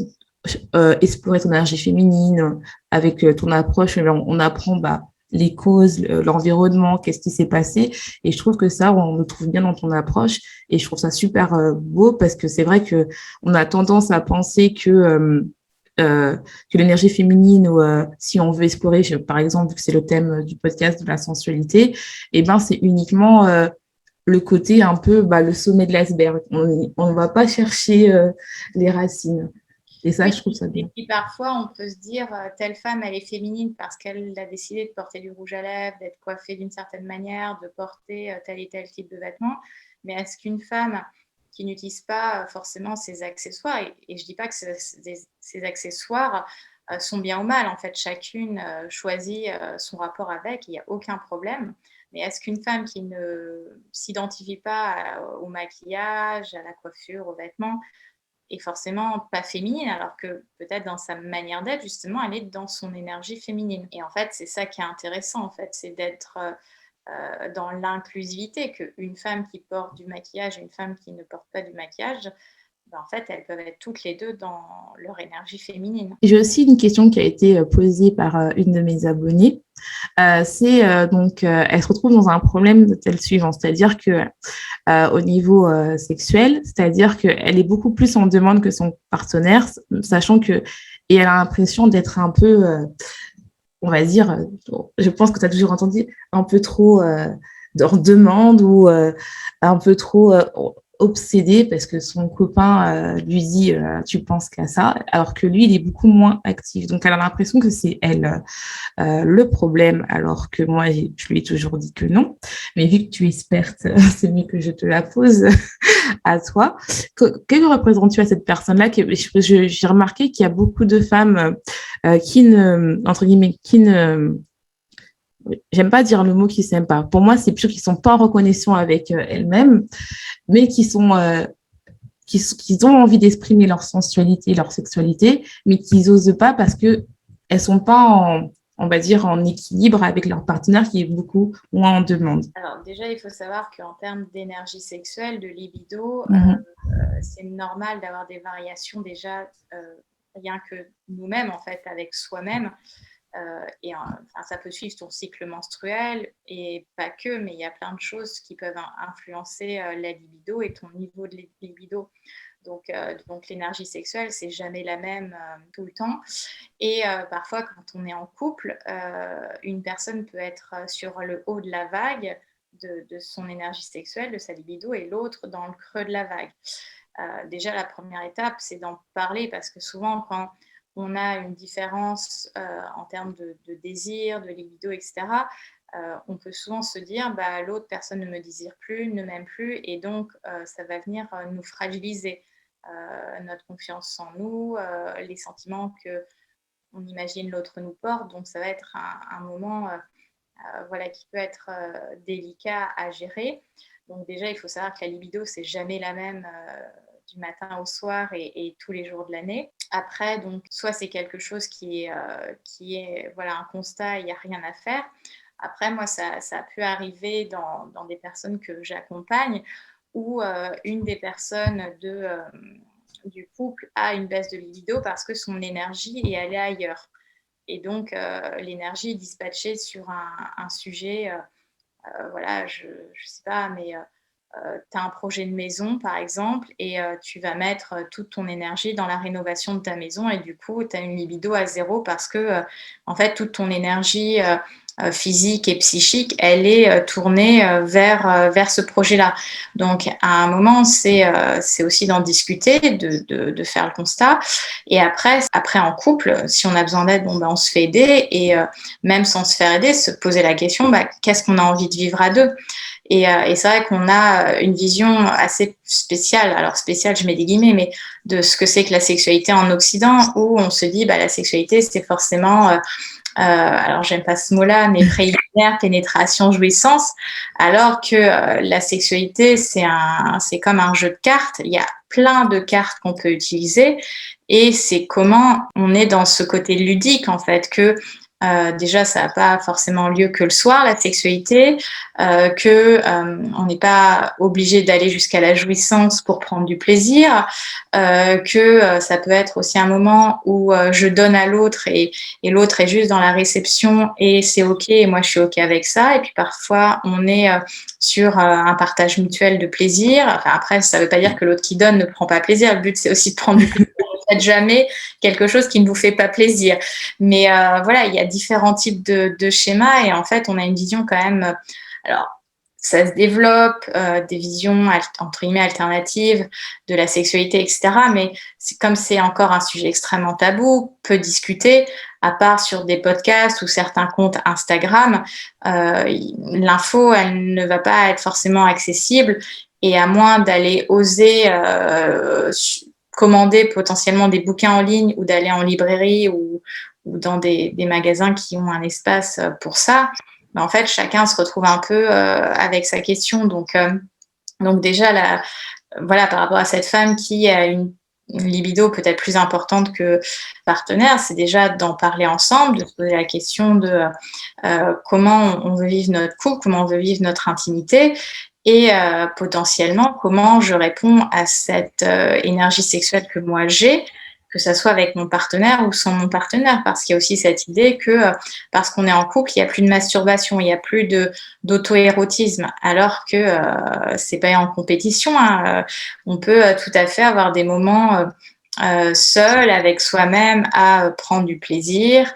explorer ton énergie féminine avec ton approche. On apprend les causes, l'environnement, qu'est-ce qui s'est passé. Et je trouve que ça, on le trouve bien dans ton approche. Et je trouve ça super beau parce que c'est vrai que on a tendance à penser que l'énergie féminine, ou si on veut explorer, par exemple, vu que c'est le thème du podcast de la sensualité, c'est uniquement le côté un peu le sommet de l'iceberg. On ne va pas chercher les racines. Et ça, je trouve ça bien. Et parfois, on peut se dire, telle femme, elle est féminine parce qu'elle a décidé de porter du rouge à lèvres, d'être coiffée d'une certaine manière, de porter tel et tel type de vêtements. Mais est-ce qu'une femme qui n'utilise pas forcément ses accessoires, et je ne dis pas que ces accessoires sont bien ou mal, en fait, chacune choisit son rapport avec, il n'y a aucun problème. Mais est-ce qu'une femme qui ne s'identifie pas au maquillage, à la coiffure, aux vêtements, et forcément pas féminine, alors que peut-être dans sa manière d'être, justement, elle est dans son énergie féminine. Et en fait, c'est ça qui est intéressant, en fait, c'est d'être dans l'inclusivité, qu'une femme qui porte du maquillage et une femme qui ne porte pas du maquillage, en fait, elles peuvent être toutes les deux dans leur énergie féminine. J'ai aussi une question qui a été posée par une de mes abonnées. Elle se retrouve dans un problème tel suivant, c'est-à-dire que au niveau sexuel, c'est-à-dire qu'elle est beaucoup plus en demande que son partenaire, sachant que, et elle a l'impression d'être un peu, on va dire, je pense que tu as toujours entendu, un peu trop en demande ou un peu trop obsédée parce que son copain lui dit tu penses qu'à ça, alors que lui il est beaucoup moins actif, donc elle a l'impression que c'est elle le problème, alors que moi je lui ai toujours dit que non, mais vu que tu es experte, c'est mieux que je te la pose à toi. Que représentes-tu à cette personne-là? J'ai remarqué qu'il y a beaucoup de femmes qui ne, entre guillemets, j'aime pas dire le mot qui s'aiment pas. Pour moi, c'est plutôt qu'ils sont pas en reconnaissance avec elles-mêmes, mais qui ont envie d'exprimer leur sensualité, leur sexualité, mais qu'ils n'osent pas parce que elles sont pas on va dire, en équilibre avec leur partenaire qui est beaucoup moins en demande. Alors déjà, il faut savoir qu'en termes d'énergie sexuelle, de libido, c'est normal d'avoir des variations déjà, rien que nous-mêmes, en fait, avec soi-même. Enfin, ça peut suivre ton cycle menstruel et pas que, mais il y a plein de choses qui peuvent influencer la libido et ton niveau de libido. Donc l'énergie sexuelle, c'est jamais la même tout le temps. Et parfois, quand on est en couple, une personne peut être sur le haut de la vague de son énergie sexuelle, de sa libido, et l'autre dans le creux de la vague. Déjà, la première étape, c'est d'en parler parce que souvent, quand on a une différence en termes de désir, de libido, etc., on peut souvent se dire bah, l'autre personne ne me désire plus, ne m'aime plus, et donc ça va venir nous fragiliser. Notre confiance en nous, les sentiments que on imagine l'autre nous porte, donc ça va être un moment voilà, qui peut être délicat à gérer. Donc déjà, il faut savoir que la libido, c'est jamais la même du matin au soir et tous les jours de l'année. Après, donc, soit c'est quelque chose qui est voilà, un constat, il n'y a rien à faire. Après, moi, ça a pu arriver dans des personnes que j'accompagne où une des personnes du couple a une baisse de libido parce que son énergie est allée ailleurs. Et donc, l'énergie est dispatchée sur un sujet, voilà, je ne sais pas, mais tu as un projet de maison, par exemple, et tu vas mettre toute ton énergie dans la rénovation de ta maison, et du coup, tu as une libido à zéro parce que, en fait, toute ton énergie physique et psychique, elle est tournée vers ce projet-là. Donc, à un moment, c'est aussi d'en discuter, de faire le constat. Et après en couple, si on a besoin d'aide, bon, ben, on se fait aider. Et même sans se faire aider, se poser la question, bah, qu'est-ce qu'on a envie de vivre à deux ? Et c'est vrai qu'on a une vision assez spéciale, alors spéciale, je mets des guillemets, mais de ce que c'est que la sexualité en Occident, où on se dit, bah, la sexualité, c'est forcément alors j'aime pas ce mot-là, mais préliminaire, pénétration, jouissance, alors que la sexualité, c'est comme un jeu de cartes. Il y a plein de cartes qu'on peut utiliser, et c'est comment on est dans ce côté ludique, en fait, que déjà, ça n'a pas forcément lieu que le soir, la sexualité, on n'est pas obligé d'aller jusqu'à la jouissance pour prendre du plaisir, ça peut être aussi un moment où je donne à l'autre et l'autre est juste dans la réception et c'est OK et moi je suis OK avec ça. Et puis parfois, on est sur un partage mutuel de plaisir. Enfin, après, ça ne veut pas dire que l'autre qui donne ne prend pas plaisir. Le but, c'est aussi de prendre du plaisir. Ne faites jamais quelque chose qui ne vous fait pas plaisir. Mais voilà, il y a différents types de schémas et en fait, on a une vision quand même. Alors, ça se développe, des visions entre guillemets alternatives de la sexualité, etc. Mais comme c'est encore un sujet extrêmement tabou, peu discuté, à part sur des podcasts ou certains comptes Instagram, l'info, elle ne va pas être forcément accessible. Et à moins d'aller oser commander potentiellement des bouquins en ligne ou d'aller en librairie ou dans des magasins qui ont un espace pour ça, en fait, chacun se retrouve un peu avec sa question. Donc déjà, voilà, par rapport à cette femme qui a une libido peut-être plus importante que partenaire, c'est déjà d'en parler ensemble, de se poser la question de comment on veut vivre notre couple, comment on veut vivre notre intimité, et potentiellement comment je réponds à cette énergie sexuelle que moi j'ai, que ça soit avec mon partenaire ou sans mon partenaire, parce qu'il y a aussi cette idée que parce qu'on est en couple, il n'y a plus de masturbation, il n'y a plus d'auto-érotisme, alors que c'est pas en compétition, hein. On peut tout à fait avoir des moments seul avec soi-même à prendre du plaisir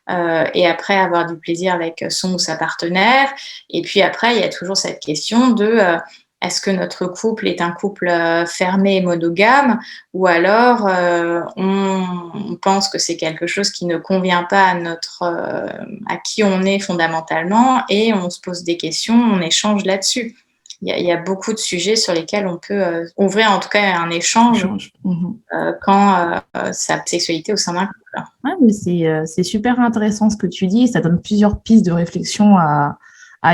et après avoir du plaisir avec son ou sa partenaire. Et puis après, il y a toujours cette question de est-ce que notre couple est un couple fermé et monogame, ou alors on pense que c'est quelque chose qui ne convient pas à qui on est fondamentalement, et on se pose des questions, on échange là-dessus. Il y a beaucoup de sujets sur lesquels on peut ouvrir en tout cas un échange quand sa sexualité au sein d'un couple. Ouais, mais c'est super intéressant ce que tu dis. Ça donne plusieurs pistes de réflexion à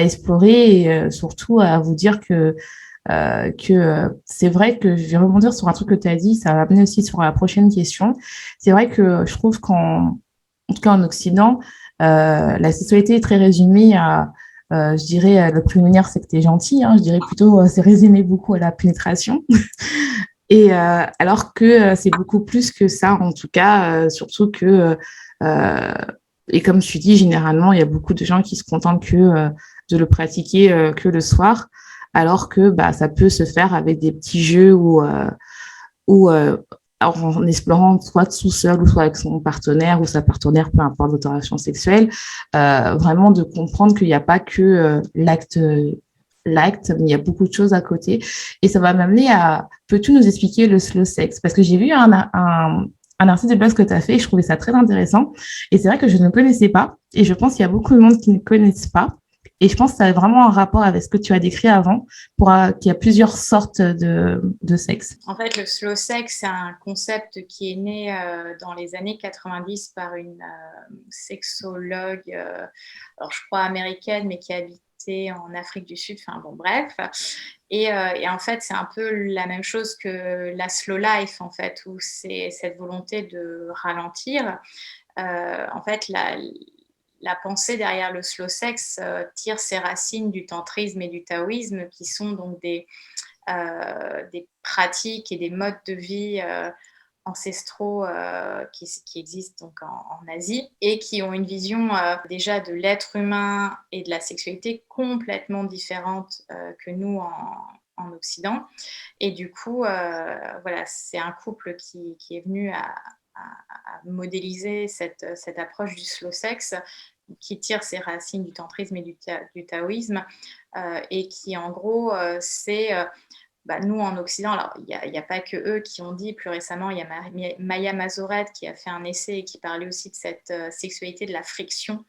explorer et surtout à vous dire que c'est vrai que je vais rebondir sur un truc que tu as dit. Ça va amener aussi sur la prochaine question. C'est vrai que je trouve en tout cas en Occident, la sexualité est très résumée à, je dirais, le préliminaire, c'est que tu es gentil. Hein, je dirais plutôt, c'est résumé beaucoup à la pénétration. Et alors que c'est beaucoup plus que ça, en tout cas, surtout que, euh, et comme tu dis, généralement, il y a beaucoup de gens qui se contentent de le pratiquer que le soir, alors que bah, ça peut se faire avec des petits jeux ou en explorant soit tout seul ou soit avec son partenaire ou sa partenaire, peu importe votre relation sexuelle, vraiment de comprendre qu'il n'y a pas que l'acte, mais il y a beaucoup de choses à côté. Et ça va m'amener à, peux-tu nous expliquer le slow sex? Parce que j'ai vu un article de base que tu as fait et je trouvais ça très intéressant. Et c'est vrai que je ne connaissais pas. Et je pense qu'il y a beaucoup de monde qui ne connaissent pas. Et je pense que ça a vraiment un rapport avec ce que tu as décrit avant, qu'il y a plusieurs sortes de sexe. En fait, le slow sex, c'est un concept qui est né dans les années 90 par une sexologue, alors je crois américaine, mais qui habitait en Afrique du Sud, enfin bon, bref. Et en fait, c'est un peu la même chose que la slow life, en fait, où c'est cette volonté de ralentir. En fait, la pensée derrière le slow sex tire ses racines du tantrisme et du taoïsme, qui sont donc des pratiques et des modes de vie ancestraux qui existent donc en Asie et qui ont une vision déjà de l'être humain et de la sexualité complètement différente que nous en Occident. Et du coup, voilà, c'est un couple qui est venu à modéliser cette approche du slow sex qui tire ses racines du tantrisme et du taoïsme et qui, en gros, c'est bah, nous, en Occident, alors il y a pas que eux qui ont dit, plus récemment, il y a Maya Mazoret qui a fait un essai et qui parlait aussi de cette sexualité de la friction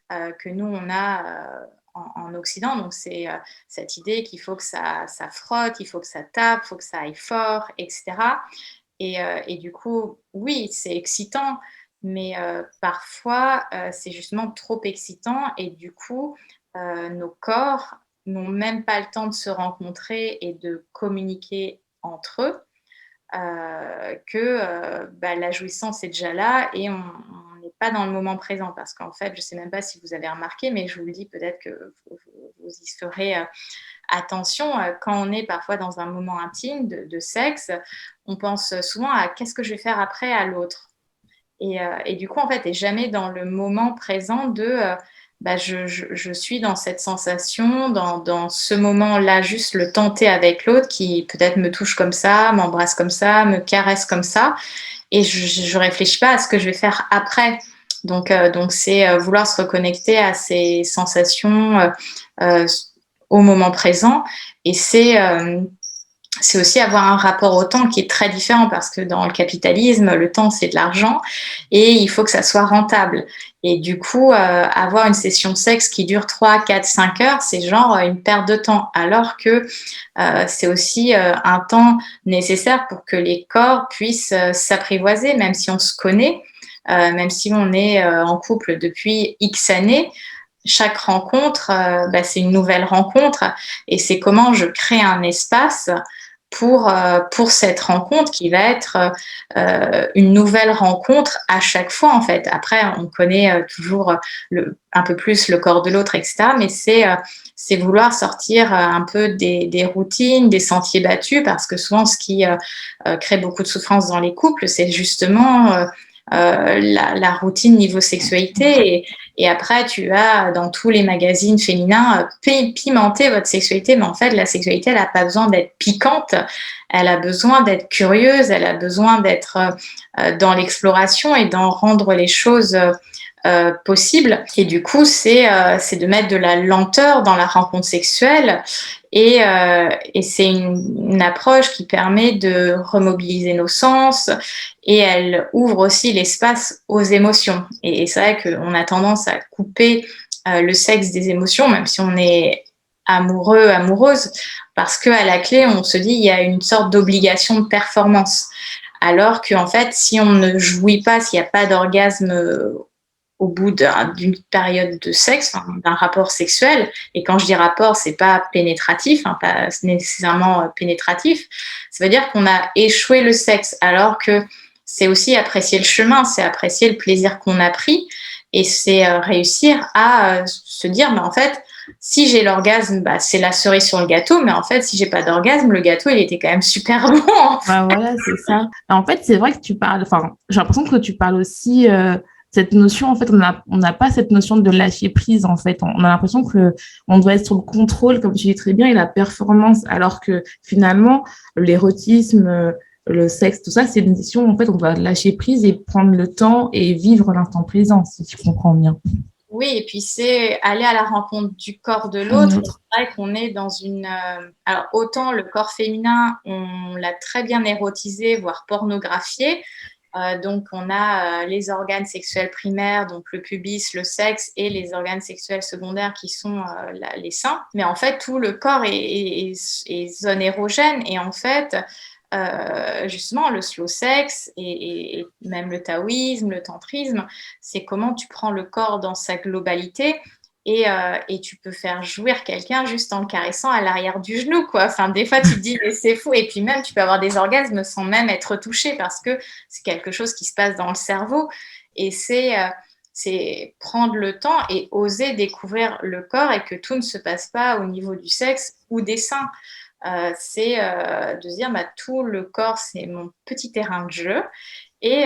que nous, on a en Occident. Donc, c'est cette idée qu'il faut que ça frotte, il faut que ça tape, il faut que ça aille fort, etc. Et du coup, oui, c'est excitant, mais parfois, c'est justement trop excitant et du coup, nos corps n'ont même pas le temps de se rencontrer et de communiquer entre eux, que bah, la jouissance est déjà là et on n'est pas dans le moment présent. Parce qu'en fait, je ne sais même pas si vous avez remarqué, mais je vous le dis, peut-être que vous y ferez attention, quand on est parfois dans un moment intime de sexe, on pense souvent à qu'est-ce que je vais faire après à l'autre. Et du coup, en fait, tu n'es jamais dans le moment présent de bah, je suis dans cette sensation, dans ce moment-là, juste le tenter avec l'autre qui peut-être me touche comme ça, m'embrasse comme ça, me caresse comme ça. Et je ne réfléchis pas à ce que je vais faire après. Donc c'est vouloir se reconnecter à ces sensations euh, au moment présent. Et c'est aussi avoir un rapport au temps qui est très différent parce que dans le capitalisme, le temps, c'est de l'argent et il faut que ça soit rentable. Et du coup, avoir une session de sexe qui dure 3, 4, 5 heures, c'est genre une perte de temps. Alors que c'est aussi un temps nécessaire pour que les corps puissent s'apprivoiser, même si on se connaît, même si on est en couple depuis X années. Chaque rencontre, bah, c'est une nouvelle rencontre et c'est comment je crée un espace pour cette rencontre qui va être une nouvelle rencontre à chaque fois en fait. Après, on connaît toujours un peu plus le corps de l'autre, etc. Mais c'est vouloir sortir un peu des routines, des sentiers battus, parce que souvent ce qui crée beaucoup de souffrance dans les couples, c'est justement la routine niveau sexualité et après tu as dans tous les magazines féminins pimenter votre sexualité, mais en fait la sexualité elle n'a pas besoin d'être piquante, elle a besoin d'être curieuse, elle a besoin d'être dans l'exploration et d'en rendre les choses possibles. Et du coup c'est de mettre de la lenteur dans la rencontre sexuelle et c'est une approche qui permet de remobiliser nos sens et elle ouvre aussi l'espace aux émotions. Et c'est vrai qu'on a tendance à couper le sexe des émotions, même si on est amoureux, amoureuse, parce qu'à la clé, on se dit il y a une sorte d'obligation de performance. Alors qu'en fait, si on ne jouit pas, s'il n'y a pas d'orgasme au bout d'une période de sexe, enfin, d'un rapport sexuel, et quand je dis rapport, c'est pas pénétratif, hein, pas nécessairement pénétratif, ça veut dire qu'on a échoué le sexe, alors que c'est aussi apprécier le chemin, c'est apprécier le plaisir qu'on a pris, et c'est réussir à se dire, mais en fait, si j'ai l'orgasme, bah, c'est la cerise sur le gâteau, mais en fait, si j'ai pas d'orgasme, le gâteau, il était quand même super bon. Bah, voilà, c'est ça. En fait, c'est vrai que tu parles, enfin, j'ai l'impression que tu parles aussi, cette notion, en fait, on n'a pas cette notion de lâcher prise, en fait. On a l'impression que on doit être sur le contrôle, comme tu dis très bien, et la performance, alors que finalement, l'érotisme, le sexe, tout ça, c'est une notion, en fait, on doit lâcher prise et prendre le temps et vivre l'instant présent, si tu comprends bien. Oui, et puis c'est aller à la rencontre du corps de Un l'autre. autre. C'est vrai qu'on est dans une. Alors, autant le corps féminin, on l'a très bien érotisé, voire pornographié. Donc, on a les organes sexuels primaires, donc le pubis, le sexe, et les organes sexuels secondaires qui sont les seins. Mais en fait, tout le corps est zone érogène. Et en fait, justement, le slow sex et même le taoïsme, le tantrisme, c'est comment tu prends le corps dans sa globalité et tu peux faire jouir quelqu'un juste en le caressant à l'arrière du genou, quoi. Enfin, des fois, tu te dis, mais c'est fou. Et puis même, tu peux avoir des orgasmes sans même être touché parce que c'est quelque chose qui se passe dans le cerveau. Et c'est prendre le temps et oser découvrir le corps et que tout ne se passe pas au niveau du sexe ou des seins. C'est de se dire, bah, tout le corps, c'est mon petit terrain de jeu et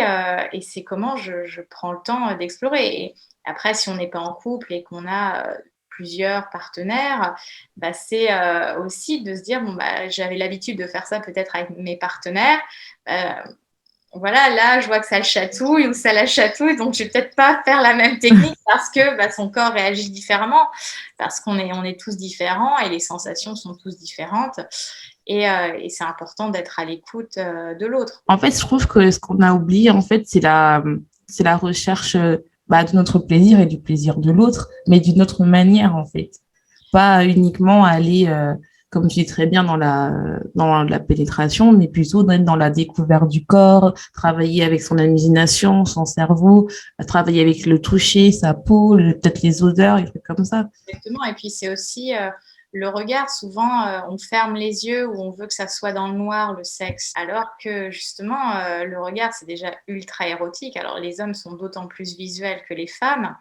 c'est comment je prends le temps d'explorer. Et après, si on n'est pas en couple et qu'on a plusieurs partenaires, bah, c'est aussi de se dire, bon, bah, j'avais l'habitude de faire ça peut-être avec mes partenaires. Euh, voilà, là, je vois que ça le chatouille ou ça la chatouille, donc je vais peut-être pas faire la même technique parce que bah, son corps réagit différemment, parce qu'on est tous différents et les sensations sont tous différentes. Et c'est important d'être à l'écoute de l'autre. En fait, je trouve que ce qu'on a oublié, en fait, c'est la recherche bah, de notre plaisir et du plaisir de l'autre, mais d'une autre manière, en fait. Pas uniquement aller, comme tu dis très bien, dans la pénétration, mais plutôt d'être dans la découverte du corps, travailler avec son imagination, son cerveau, travailler avec le toucher, sa peau, peut-être les odeurs, des trucs comme ça. Exactement. Et puis c'est aussi le regard. Souvent, on ferme les yeux ou on veut que ça soit dans le noir, le sexe. Alors que justement, le regard, c'est déjà ultra érotique. Alors les hommes sont d'autant plus visuels que les femmes.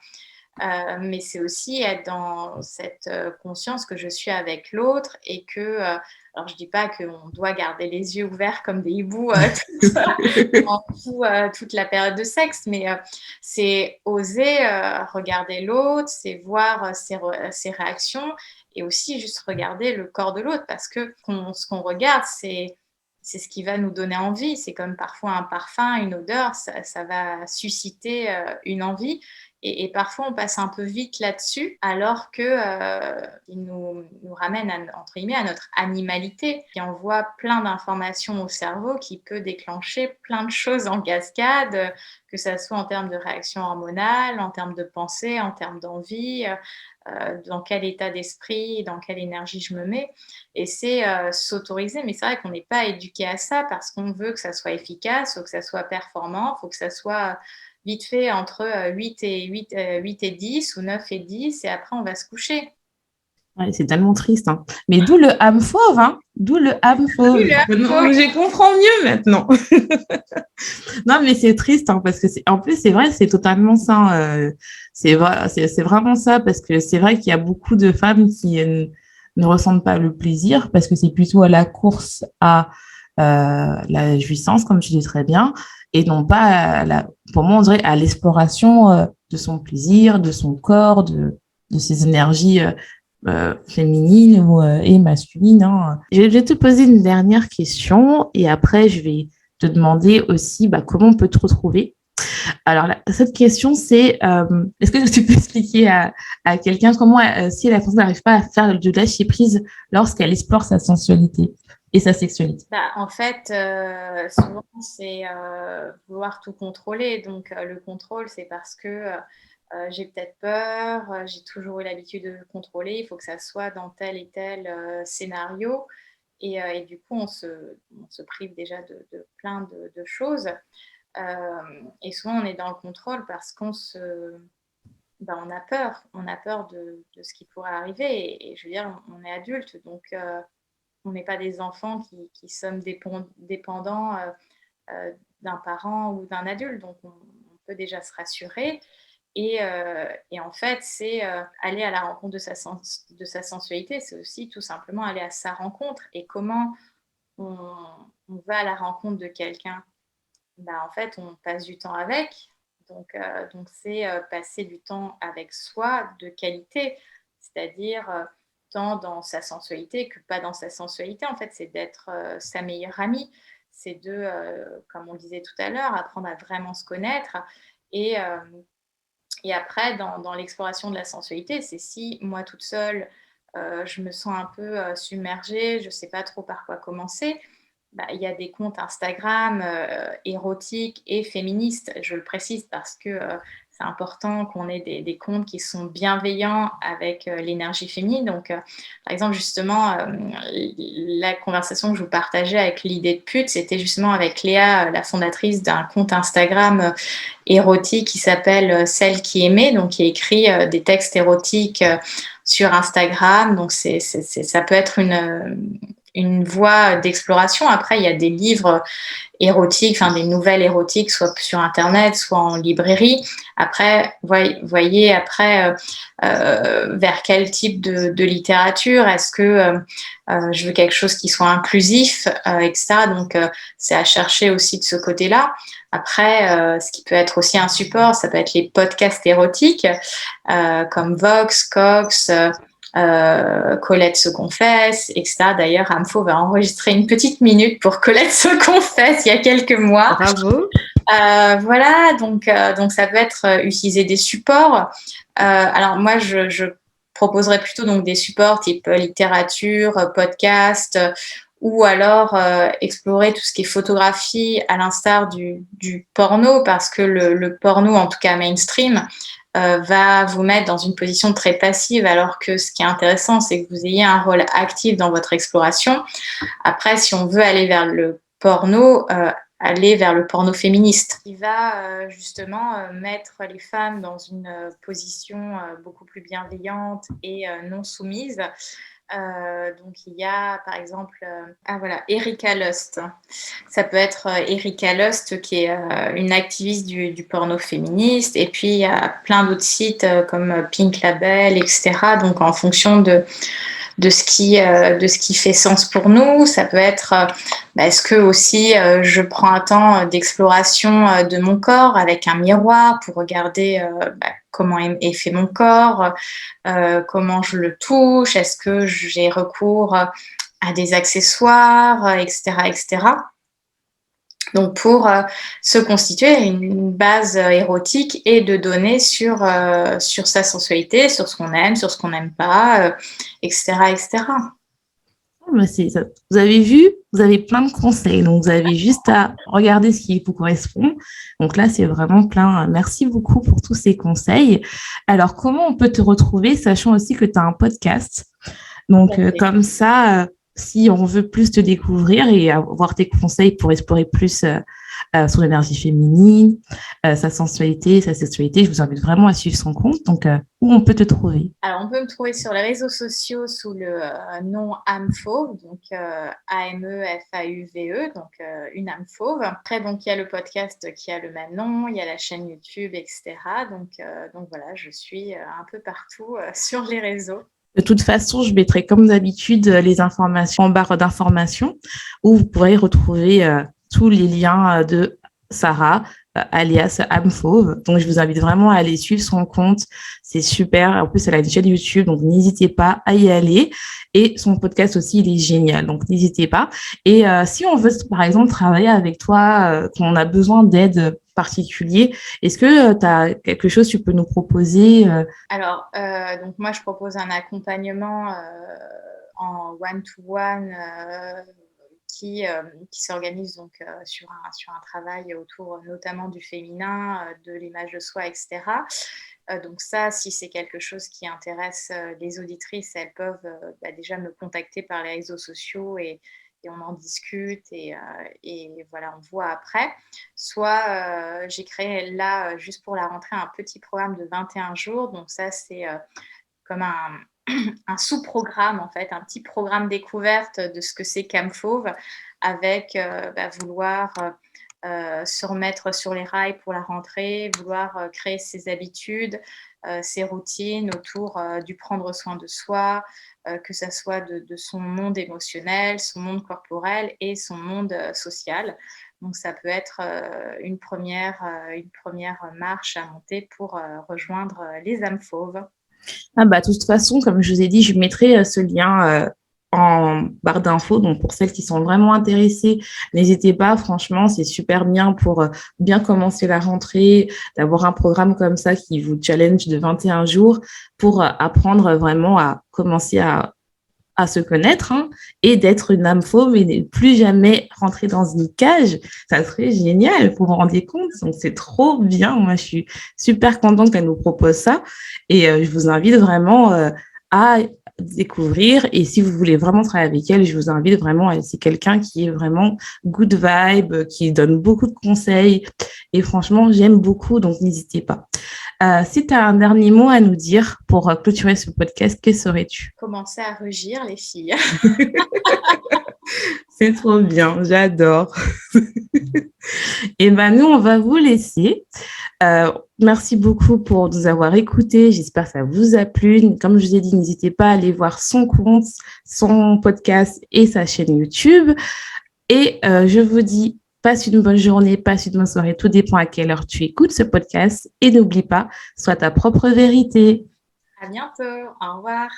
Mais c'est aussi être dans cette conscience que je suis avec l'autre et que, alors je dis pas qu'on doit garder les yeux ouverts comme des hiboux toute la période de sexe, mais c'est oser regarder l'autre, c'est voir ses réactions et aussi juste regarder le corps de l'autre parce que ce qu'on regarde, c'est ce qui va nous donner envie. C'est comme parfois un parfum, une odeur, ça va susciter une envie. Et parfois, on passe un peu vite là-dessus, alors que il nous ramène, entre guillemets, à notre animalité. Qui envoie plein d'informations au cerveau qui peut déclencher plein de choses en cascade, que ça soit en termes de réaction hormonale, en termes de pensée, en termes d'envie, dans quel état d'esprit, dans quelle énergie je me mets. Et c'est s'autoriser. Mais c'est vrai qu'on n'est pas éduqué à ça parce qu'on veut que ça soit efficace, faut que ça soit performant, faut que ça soit vite fait entre 8 et 10 ou 9 et 10 et après on va se coucher. Ouais, c'est tellement triste, hein. Mais d'où le âme fauve, hein. D'où le âme fauve. Maintenant, je comprends mieux maintenant. Non, mais c'est triste, hein, parce que en plus, c'est vrai, c'est totalement ça. C'est vraiment ça, parce que c'est vrai qu'il y a beaucoup de femmes qui ne ressentent pas le plaisir, parce que c'est plutôt à la course à la jouissance, comme tu dis très bien, et non pas pour moi, on dirait à l'exploration de son plaisir, de son corps, de ses énergies féminines et masculines, hein. Je vais te poser une dernière question, et après, je vais te demander aussi bah, comment on peut te retrouver. Alors, cette question, c'est est-ce que tu peux expliquer à quelqu'un comment, si la personne n'arrive pas à faire du lâcher prise lorsqu'elle explore sa sensualité et sa sexualité? Bah, en fait, souvent, c'est vouloir tout contrôler. Donc, le contrôle, c'est parce que j'ai peut-être peur, j'ai toujours eu l'habitude de contrôler, il faut que ça soit dans tel et tel scénario. Et du coup, on se prive déjà de plein de choses. Et souvent, on est dans le contrôle parce on a peur. On a peur de ce qui pourrait arriver. Et je veux dire, on est adulte, donc on n'est pas des enfants qui sommes dépendants d'un parent ou d'un adulte. Donc, on peut déjà se rassurer. Et en fait, c'est aller à la rencontre de sa sensualité. C'est aussi tout simplement aller à sa rencontre. Et comment on, on va à la rencontre de quelqu'un? Bah, en fait, on passe du temps avec. Donc c'est passer du temps avec soi de qualité, c'est-à-dire tant dans sa sensualité que pas dans sa sensualité. En fait, c'est d'être sa meilleure amie. C'est comme on le disait tout à l'heure, apprendre à vraiment se connaître. Et, euh, et après, dans l'exploration de la sensualité, c'est si moi toute seule, je me sens un peu submergée, je ne sais pas trop par quoi commencer. Bah, il y a des comptes Instagram érotiques et féministes, je le précise parce que c'est important qu'on ait des comptes qui sont bienveillants avec l'énergie féminine. Donc, par exemple, justement, la conversation que je vous partageais avec l'idée de pute, c'était justement avec Léa, la fondatrice d'un compte Instagram érotique qui s'appelle Celle qui aimait, donc qui écrit des textes érotiques sur Instagram. Donc, ça peut être une voie d'exploration. Après, il y a des livres érotiques, enfin des nouvelles érotiques, soit sur Internet, soit en librairie. Après, voyez après vers quel type de littérature. Est-ce que je veux quelque chose qui soit inclusif, etc. Donc, c'est à chercher aussi de ce côté-là. Après, ce qui peut être aussi un support, ça peut être les podcasts érotiques comme Vox, Cox, Colette se confesse, etc. D'ailleurs, Amfo va enregistrer une petite minute pour Colette se confesse il y a quelques mois. Bravo. Voilà, donc ça peut être utiliser des supports. Alors moi, je proposerais plutôt donc des supports type littérature, podcast, ou alors explorer tout ce qui est photographie à l'instar du porno, parce que le porno, en tout cas mainstream, va vous mettre dans une position très passive, alors que ce qui est intéressant, c'est que vous ayez un rôle actif dans votre exploration. Après, si on veut aller vers le porno, aller vers le porno féministe, qui va justement mettre les femmes dans une position beaucoup plus bienveillante et non soumise. Donc il y a par exemple Erika Lust. Ça peut être Erika Lust qui est une activiste du porno féministe, et puis il y a plein d'autres sites comme Pink Label, etc. Donc en fonction de ce qui fait sens pour nous. Ça peut être est-ce que aussi je prends un temps d'exploration de mon corps avec un miroir pour regarder comment est fait mon corps, comment je le touche, est-ce que j'ai recours à des accessoires, etc., etc. Donc pour se constituer une base érotique et de données sur sa sensualité, sur ce qu'on aime, sur ce qu'on n'aime pas, etc., etc. Mais vous avez vu, vous avez plein de conseils, donc vous avez juste à regarder ce qui vous correspond. Donc là, c'est vraiment plein. Merci beaucoup pour tous ces conseils. Alors, comment on peut te retrouver, sachant aussi que tu as un podcast? Donc, comme ça, si on veut plus te découvrir et avoir tes conseils pour explorer plus son énergie féminine, sa sensualité, sa sexualité, je vous invite vraiment à suivre son compte. Donc, où on peut te trouver? Alors, on peut me trouver sur les réseaux sociaux sous le nom âme fauve, donc AMEFAUVE, donc une âme fauve. Après, donc, il y a le podcast qui a le même nom, il y a la chaîne YouTube, etc. Donc voilà, je suis un peu partout sur les réseaux. De toute façon, je mettrai comme d'habitude les informations en barre d'informations où vous pourrez retrouver tous les liens de Sarah, alias Âme Fauve. Donc, je vous invite vraiment à aller suivre son compte. C'est super. En plus, elle a une chaîne YouTube, donc n'hésitez pas à y aller. Et son podcast aussi, il est génial. Donc, n'hésitez pas. Et si on veut, par exemple, travailler avec toi, qu'on a besoin d'aide particulier, est-ce que tu as quelque chose que tu peux nous proposer? Alors, donc moi, je propose un accompagnement en one-to-one qui s'organise donc sur un travail autour notamment du féminin, de l'image de soi, etc. Donc ça, si c'est quelque chose qui intéresse les auditrices, elles peuvent déjà me contacter par les réseaux sociaux et on en discute et voilà, on voit après. Soit j'ai créé là, juste pour la rentrée, un petit programme de 21 jours. Donc ça, c'est comme un sous-programme, en fait, un petit programme découverte de ce que c'est Camfauve, avec vouloir se remettre sur les rails pour la rentrée, vouloir créer ses habitudes, ses routines autour du prendre soin de soi, que ça soit de son monde émotionnel, son monde corporel et son monde social. Donc ça peut être une première marche à monter pour rejoindre les âmes fauves. Ah bah, de toute façon, comme je vous ai dit, je mettrai ce lien en barre d'infos. Donc, pour celles qui sont vraiment intéressées, n'hésitez pas. Franchement, c'est super bien pour bien commencer la rentrée, d'avoir un programme comme ça qui vous challenge de 21 jours pour apprendre vraiment à commencer à se connaître et d'être une âme fauve et ne plus jamais rentrer dans une cage. Ça serait génial, vous vous rendez compte? Donc, c'est trop bien. Moi, je suis super contente qu'elle nous propose ça et je vous invite vraiment à découvrir. Et si vous voulez vraiment travailler avec elle, je vous invite vraiment, c'est quelqu'un qui est vraiment good vibe, qui donne beaucoup de conseils et franchement, j'aime beaucoup, donc n'hésitez pas. Si tu as un dernier mot à nous dire pour clôturer ce podcast, que serais-tu? Commencez à rugir, les filles. C'est trop bien, j'adore. Et nous, on va vous laisser. Merci beaucoup pour nous avoir écoutés. J'espère que ça vous a plu. Comme je vous ai dit, n'hésitez pas à aller voir son compte, son podcast et sa chaîne YouTube. Et je vous dis, passe une bonne journée, passe une bonne soirée. Tout dépend à quelle heure tu écoutes ce podcast. Et n'oublie pas, sois ta propre vérité. À bientôt. Au revoir.